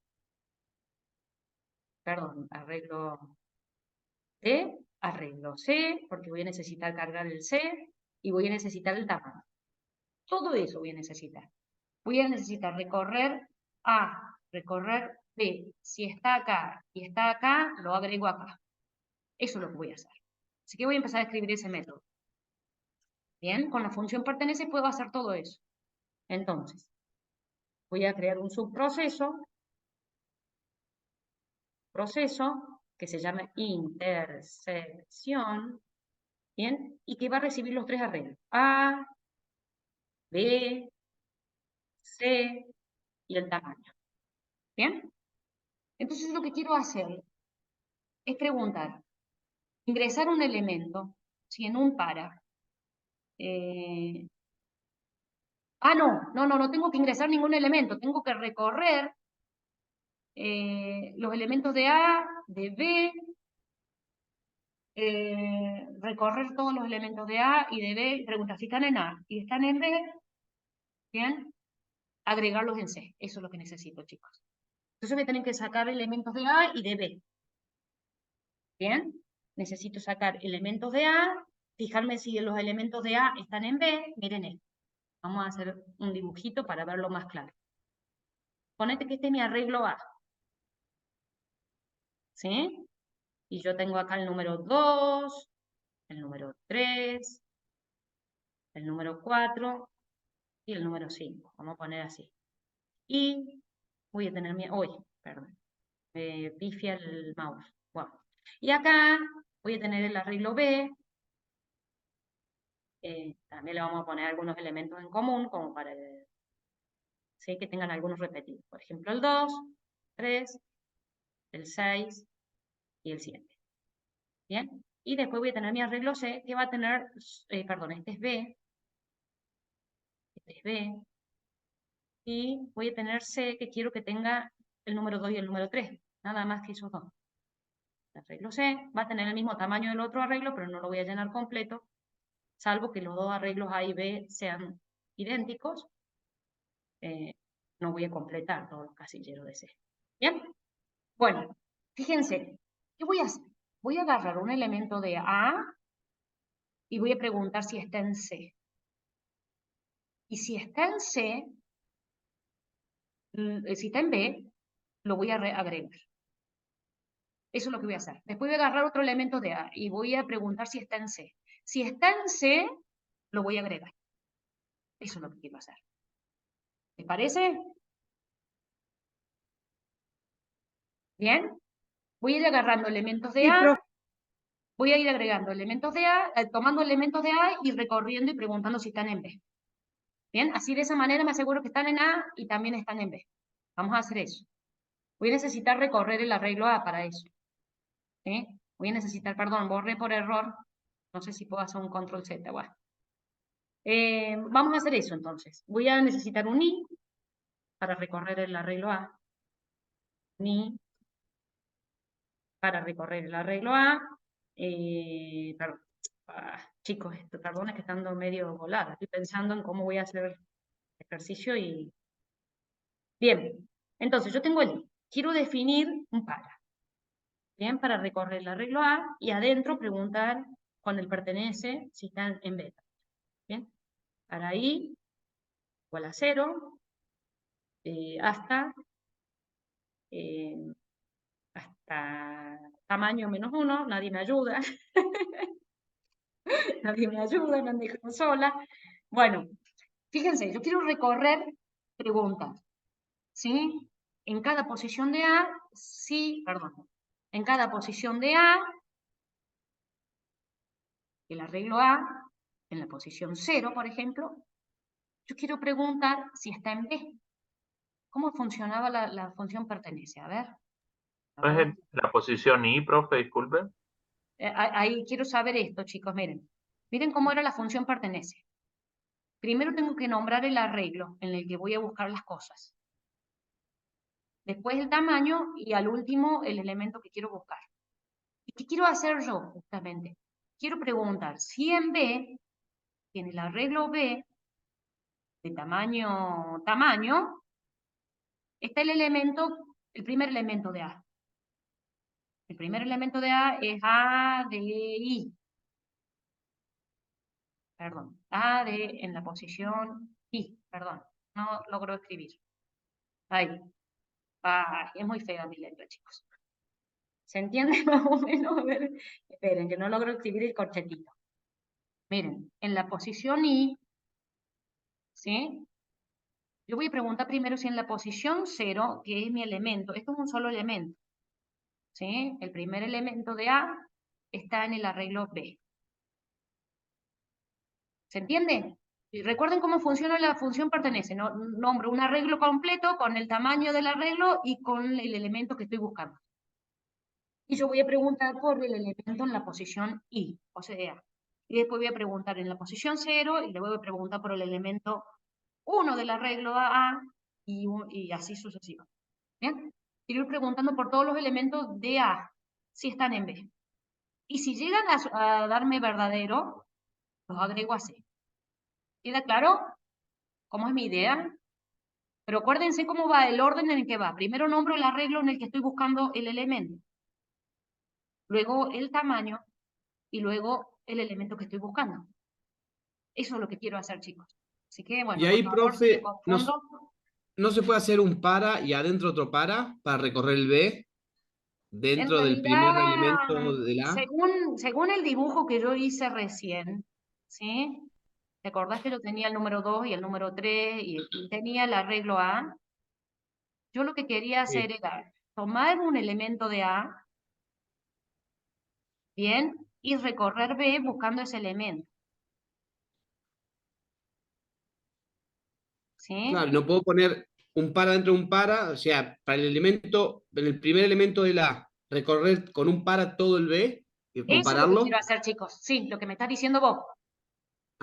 perdón, arreglo D, arreglo C, porque voy a necesitar cargar el C y voy a necesitar el tamaño. Todo eso voy a necesitar. Voy a necesitar recorrer A, recorrer B. Si está acá y está acá, lo agrego acá. Eso es lo que voy a hacer. Así que voy a empezar a escribir ese método. Bien, con la función pertenece puedo hacer todo eso. Entonces, voy a crear un subproceso, que se llama intersección, ¿bien? Y que va a recibir los tres arreglos. A, B, C y el tamaño. ¿Bien? Entonces lo que quiero hacer es preguntar, ingresar un elemento, si en un para. No tengo que ingresar ningún elemento, tengo que recorrer los elementos de A, de B, recorrer todos los elementos de A y de B, preguntar si están en A y están en B, ¿bien? Agregarlos en C, eso es lo que necesito, chicos. Entonces me tienen que sacar elementos de A y de B, ¿bien? Necesito sacar elementos de A, fijarme si los elementos de A están en B, miren esto. Vamos a hacer un dibujito para verlo más claro. Ponete que este es mi arreglo A, ¿sí? Y yo tengo acá el número 2, el número 3, el número 4 y el número 5. Vamos a poner así. Y voy a tener mi... Uy, perdón. Me pifia el mouse. Bueno. Y acá voy a tener el arreglo B. También le vamos a poner algunos elementos en común, como para ¿sí? Que tengan algunos repetidos. Por ejemplo, el 2, 3, el 6 y el 7. ¿Bien? Y después voy a tener mi arreglo C, que va a tener, perdón, este es B, este es B, y voy a tener C, que quiero que tenga el número 2 y el número 3, nada más que esos dos. El arreglo C va a tener el mismo tamaño del otro arreglo, pero no lo voy a llenar completo, salvo que los dos arreglos A y B sean idénticos. No voy a completar todos los casilleros de C. ¿Bien? Bueno, fíjense, ¿qué voy a hacer? Voy a agarrar un elemento de A y voy a preguntar si está en C. Y si está en C, si está en B, lo voy a agregar. Eso es lo que voy a hacer. Después voy a agarrar otro elemento de A y voy a preguntar si está en C. Si está en C, lo voy a agregar. Eso es lo que quiero hacer. ¿Les parece? ¿Bien? Voy a ir agarrando elementos de A. Voy a ir agregando elementos de A, tomando elementos de A y recorriendo y preguntando si están en B. ¿Bien? Así de esa manera me aseguro que están en A y también están en B. Vamos a hacer eso. Voy a necesitar recorrer el arreglo A para eso. ¿Sí? Voy a necesitar, perdón, borré por error. No sé si puedo hacer un control Z. Bueno. Vamos a hacer eso entonces. Voy a necesitar un I para recorrer el arreglo A. Un I para recorrer el arreglo A. Perdón. Chicos, perdón, es que estando medio volada. Estoy pensando en cómo voy a hacer el ejercicio y... Bien, entonces yo tengo el I. Quiero definir un para. Bien, para recorrer el arreglo A y adentro preguntar con el pertenece si está en beta. ¿Bien? Para i igual a 0 hasta tamaño menos 1, nadie me ayuda. Nadie me ayuda, me han dejado sola. Bueno, fíjense, yo quiero recorrer preguntas, ¿sí? En cada posición de A, sí, perdón, en cada posición de A, el arreglo A, en la posición 0, por ejemplo, yo quiero preguntar si está en B. ¿Cómo funcionaba la función pertenece? A ver. ¿No es en la posición I, profe? Disculpe. Ahí quiero saber esto, chicos, miren. Miren cómo era la función pertenece. Primero tengo que nombrar el arreglo en el que voy a buscar las cosas. Después el tamaño y al último el elemento que quiero buscar. ¿Y qué quiero hacer yo, justamente? Quiero preguntar si en B, en el arreglo B, de tamaño, está el primer elemento de A. El primer elemento de A es A de I. Perdón, A de en la posición I, perdón, no logro escribir. Ahí. Es muy fea mi letra, chicos. ¿Se entiende más o menos? A ver, esperen, que no logro escribir el corchetito. Miren, en la posición I, ¿sí? Yo voy a preguntar primero si en la posición 0, que es mi elemento, esto es un solo elemento, ¿sí? El primer elemento de A está en el arreglo B. ¿Se entiende? Y recuerden cómo funciona la función pertenece. Nombro un arreglo completo con el tamaño del arreglo y con el elemento que estoy buscando. Y yo voy a preguntar por el elemento en la posición I, o sea, y después voy a preguntar en la posición 0 y le voy a preguntar por el elemento 1 del arreglo A y así sucesivo. ¿Bien? Quiero ir preguntando por todos los elementos de A, si están en B. Y si llegan a darme verdadero, los agrego a C. ¿Queda claro cómo es mi idea? Pero acuérdense cómo va el orden en el que va. Primero nombro el arreglo en el que estoy buscando el elemento. Luego el tamaño y luego el elemento que estoy buscando. Eso es lo que quiero hacer, chicos. Así que, bueno, Y ahí, por favor, si me profe, confundo. ¿no se puede hacer un para y adentro otro para recorrer el B En dentro del primer realidad, elemento del A? según el dibujo que yo hice recién, ¿sí? ¿Te acordás que yo tenía el número 2 y el número 3 y tenía el arreglo A? Yo lo que quería Sí. hacer era tomar un elemento de A, ¿bien? Y recorrer B buscando ese elemento. ¿Sí? Claro, no puedo poner un para dentro de un para, o sea, para el elemento, en el primer elemento del A, recorrer con un para todo el B y Eso es lo que compararlo. quiero hacer, chicos. Sí, lo que me estás diciendo vos.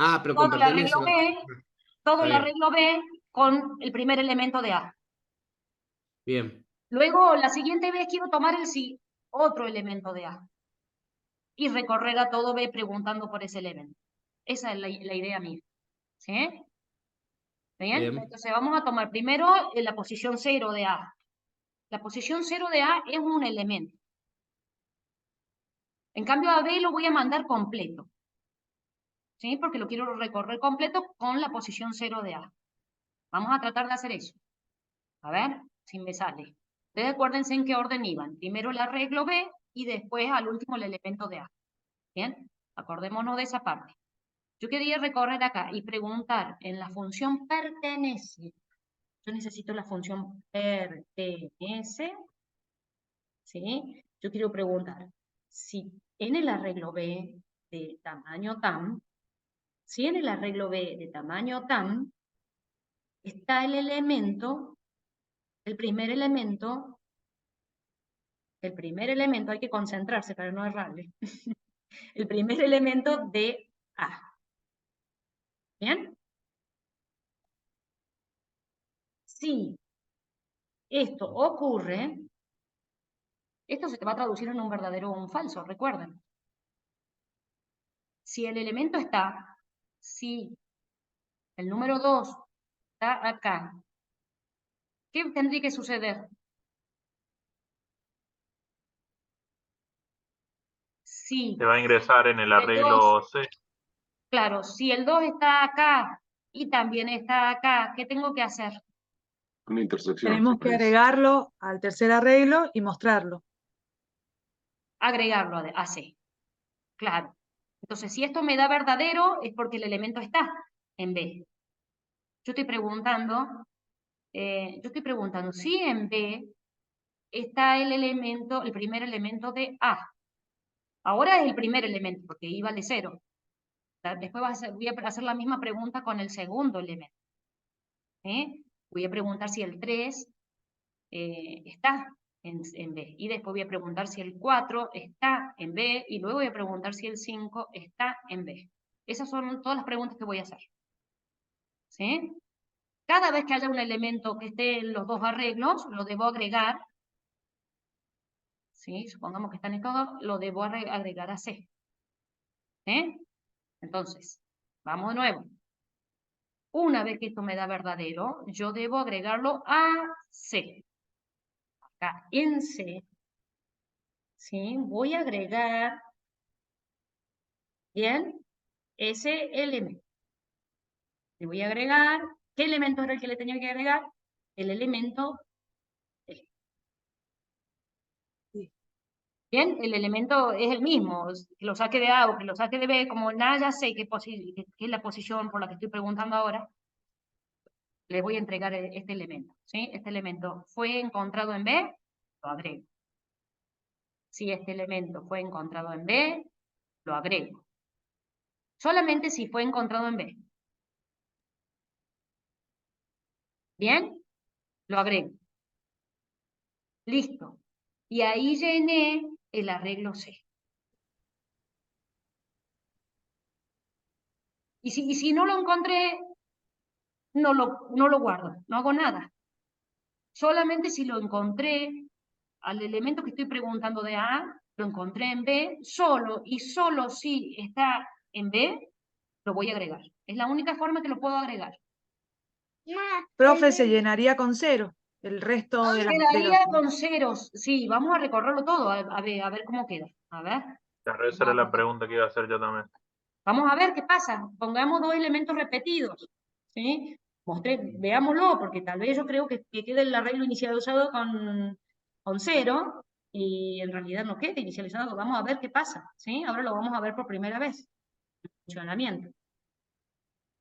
Ah, pero con Todo el pertenece. arreglo B, todo Está el bien, arreglo B con el primer elemento de A. bien. Luego, la siguiente vez quiero tomar otro elemento de A y recorrer a todo B preguntando por ese elemento. Esa es la idea mía. ¿Sí? ¿Bien? Bien. Entonces vamos a tomar primero la posición 0 de A. La posición 0 de A es un elemento. En cambio a B lo voy a mandar completo. ¿Sí? Porque lo quiero recorrer completo con la posición 0 de A. Vamos a tratar de hacer eso. A ver si me sale. Ustedes acuérdense en qué orden iban. Primero el arreglo B y después al último el elemento de A. ¿Bien? Acordémonos de esa parte. Yo quería recorrer acá y preguntar en la función pertenece. Yo necesito la función pertenece. ¿Sí? Yo quiero preguntar si en el arreglo B de tamaño tam, si en el arreglo B de tamaño tam está el elemento, el primer elemento, hay que concentrarse para no errarle, el primer elemento de A. ¿Bien? Si esto ocurre, esto se te va a traducir en un verdadero o un falso, recuerden. Si el elemento está, si el número 2 está acá, ¿qué tendría que suceder? Sí, Se va a ingresar en el el 2, arreglo C. claro, si el 2 está acá y también está acá, ¿qué tengo que hacer? Una intersección. Tenemos que agregarlo al tercer arreglo y mostrarlo. Agregarlo a C. Claro. Entonces, si esto me da verdadero, es porque el elemento está en B. Yo estoy preguntando si en B está el elemento, el primer elemento de A. Ahora es el primer elemento, porque I vale 0. Después voy a hacer la misma pregunta con el segundo elemento. Voy a preguntar si el 3 está en B. Y después voy a preguntar si el 4 está en B. Y luego voy a preguntar si el 5 está en B. Esas son todas las preguntas que voy a hacer. ¿Sí? Cada vez que haya un elemento que esté en los dos arreglos, lo debo agregar. ¿Sí? Supongamos que están en todos, lo debo agregar a C. Entonces, vamos de nuevo. Una vez que esto me da verdadero, yo debo agregarlo a C. Acá en C, ¿sí? Voy a agregar, bien, ese elemento. Le voy a agregar, ¿qué elemento era el que le tenía que agregar? El elemento E. Bien, el elemento es el mismo, que lo saque de A o que lo saque de B, como nada ya sé qué es la posición por la que estoy preguntando ahora, le voy a entregar este elemento, ¿sí? Este elemento fue encontrado en B, lo agrego. Si este elemento fue encontrado en B, lo agrego. Solamente si fue encontrado en B. Bien, lo agrego. Listo. Y ahí llené el arreglo C. Y si no lo encontré, no lo guardo, no hago nada. Solamente si lo encontré al elemento que estoy preguntando de A, lo encontré en B, solo y solo si está en B, lo voy a agregar. Es la única forma que lo puedo agregar. Profe, se llenaría con 0 el resto de los... Quedaría con ceros. Sí, vamos a recorrerlo todo, a ver cómo queda. A ver. Claro, esa era la pregunta que iba a hacer yo también. Vamos a ver qué pasa. Pongamos dos elementos repetidos. ¿Sí? Veámoslo, porque tal vez yo creo que quede el arreglo inicializado con 0 y en realidad no quede inicializado. Vamos a ver qué pasa. ¿Sí? Ahora lo vamos a ver por primera vez. Funcionamiento.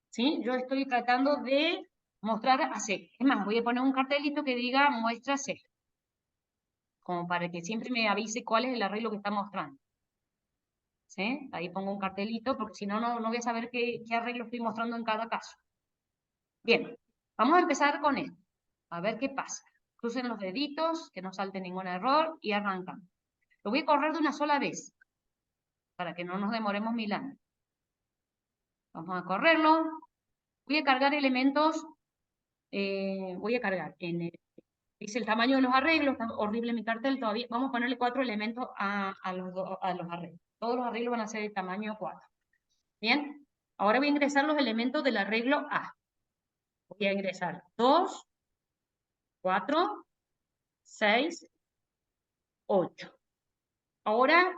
¿Sí? Yo estoy tratando de mostrar a C. Es más, voy a poner un cartelito que diga muestra C. Como para que siempre me avise cuál es el arreglo que está mostrando. ¿Sí? Ahí pongo un cartelito, porque si no, no voy a saber qué arreglo estoy mostrando en cada caso. Bien, vamos a empezar con esto. A ver qué pasa. Crucen los deditos, que no salte ningún error, y arrancan. Lo voy a correr de una sola vez, para que no nos demoremos 1000 años. Vamos a correrlo. Voy a cargar elementos, voy a cargar dice el tamaño de los arreglos, está horrible mi cartel todavía. Vamos a ponerle 4 elementos a los arreglos. Todos los arreglos van a ser de tamaño 4. Bien, ahora voy a ingresar los elementos del arreglo A. Voy a ingresar 2, 4, 6, 8. Ahora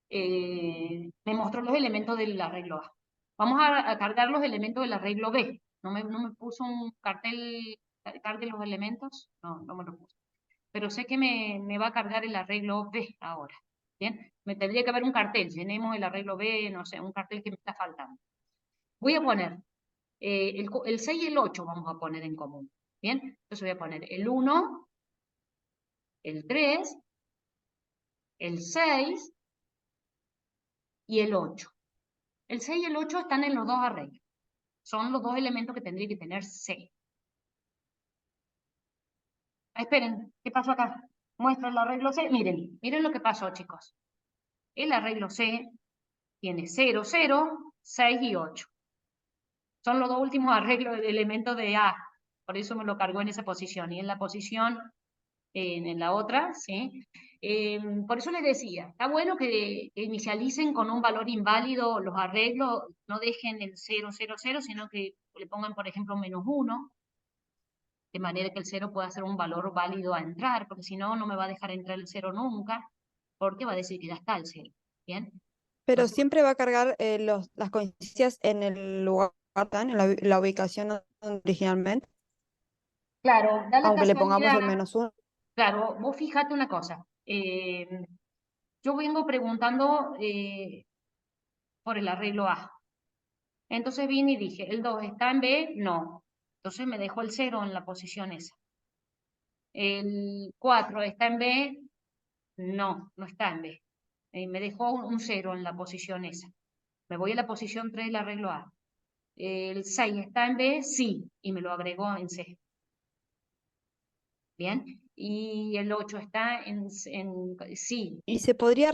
me mostró los elementos del arreglo A. Vamos a cargar los elementos del arreglo B. ¿No me puso un cartel, cargue los elementos? No me lo puso. Pero sé que me va a cargar el arreglo B ahora. ¿Bien? Me tendría que haber un cartel. Llenemos el arreglo B, no sé, un cartel que me está faltando. Voy a poner el 6 y el 8 vamos a poner en común. ¿Bien? Entonces voy a poner el 1, el 3, el 6 y el 8. El 6 y el 8 están en los dos arreglos. Son los dos elementos que tendría que tener C. Esperen, ¿qué pasó acá? Muestra el arreglo C. Miren lo que pasó, chicos. El arreglo C tiene 0, 0, 6 y 8. Son los dos últimos arreglos de elementos de A. Por eso me lo cargó en esa posición. Y en la posición, en la otra, ¿sí? Por eso les decía, está bueno que inicialicen con un valor inválido los arreglos, no dejen el 0, 0, 0, sino que le pongan, por ejemplo, -1, de manera que el 0 pueda ser un valor válido a entrar, porque si no, no me va a dejar entrar el 0 nunca, porque va a decir que ya está el 0. ¿Bien? Pero Entonces, siempre va a cargar las coincidencias en el lugar, ¿tan? En la ubicación originalmente, claro, da la aunque le pongamos casualidad, el -1. claro, vos fíjate una cosa. Yo vengo preguntando por el arreglo A. Entonces vine y dije, ¿el 2 está en B? No. Entonces me dejó el 0 en la posición esa. ¿El 4 está en B? No, no está en B. Me dejó un 0 en la posición esa. Me voy a la posición 3 del arreglo A. ¿El 6 está en B? Sí, y me lo agregó en C. Bien. Y el 8 está en sí. ¿Y se podría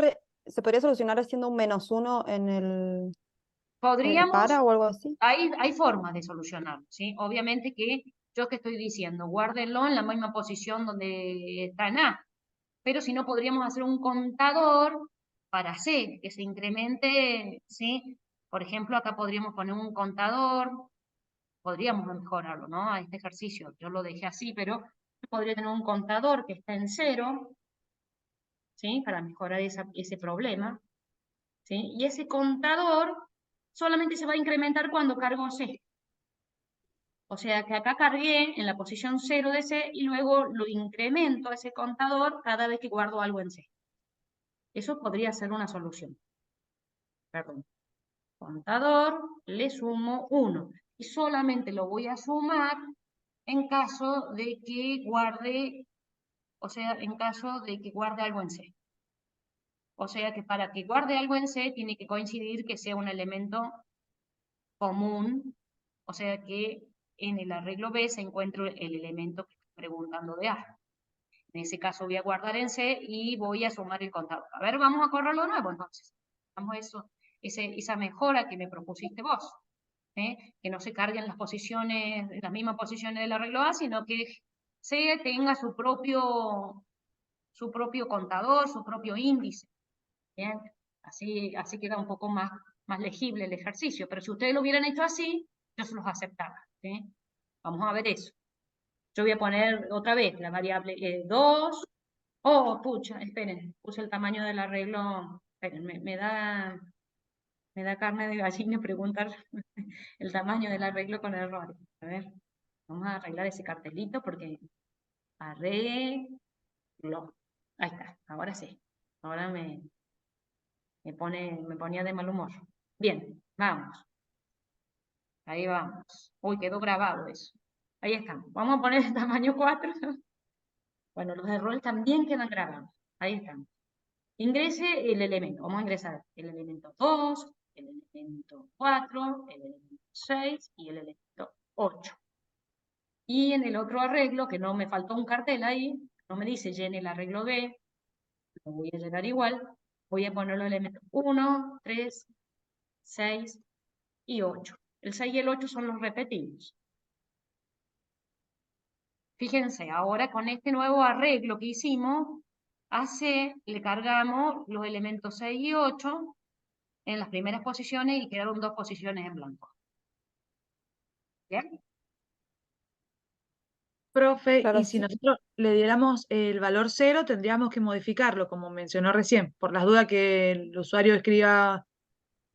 solucionar haciendo un -1 en el Podríamos, para o algo así? hay formas de solucionarlo, ¿sí? Obviamente que yo que estoy diciendo, guárdenlo en la misma posición donde está en A, pero si no podríamos hacer un contador para C, que se incremente, ¿sí? Por ejemplo, acá podríamos poner un contador, podríamos mejorarlo, ¿no? A este ejercicio, yo lo dejé así, pero podría tener un contador que está en 0, ¿sí? Para mejorar ese problema, ¿sí? Y ese contador solamente se va a incrementar cuando cargo C. O sea que acá cargué en la posición 0 de C y luego lo incremento ese contador cada vez que guardo algo en C. Eso podría ser una solución. Perdón. Contador, le sumo 1. Y solamente lo voy a sumar en caso de que guarde, o sea, en caso de que guarde algo en C. O sea que para que guarde algo en C tiene que coincidir que sea un elemento común, o sea que en el arreglo B se encuentra el elemento que estoy preguntando de A. En ese caso voy a guardar en C y voy a sumar el contador. A ver, vamos a correrlo de nuevo entonces. Vamos a eso, esa mejora que me propusiste vos. Que no se carguen las posiciones, las mismas posiciones del arreglo A, sino que C tenga su propio contador, su propio índice. ¿Bien? Así queda un poco más legible el ejercicio. Pero si ustedes lo hubieran hecho así, yo se los aceptaba. ¿Sí? Vamos a ver eso. Yo voy a poner otra vez la variable 2. Oh, pucha, esperen, puse el tamaño del arreglo. Esperen, me da carne de gallina preguntar el tamaño del arreglo con errores. A ver, vamos a arreglar ese cartelito porque arreglo. Ahí está, ahora sí. Ahora me ponía de mal humor. Bien, vamos. Ahí vamos. Uy, quedó grabado eso. Ahí estamos. Vamos a poner el tamaño 4. Bueno, los errores también quedan grabados. Ahí estamos. Ingrese el elemento. Vamos a ingresar el elemento 2, el elemento 4, el elemento 6 y el elemento 8. Y en el otro arreglo, que no me faltó un cartel ahí, no me dice llene el arreglo B, lo voy a llenar igual, voy a poner los elementos 1, 3, 6 y 8. El 6 y el 8 son los repetidos. Fíjense, ahora con este nuevo arreglo que hicimos, a C le cargamos los elementos 6 y 8 en las primeras posiciones y quedaron 2 posiciones en blanco. ¿Bien? Profe, Claro, y si sí. nosotros le diéramos el valor 0, tendríamos que modificarlo, como mencionó recién, por las dudas que el usuario escriba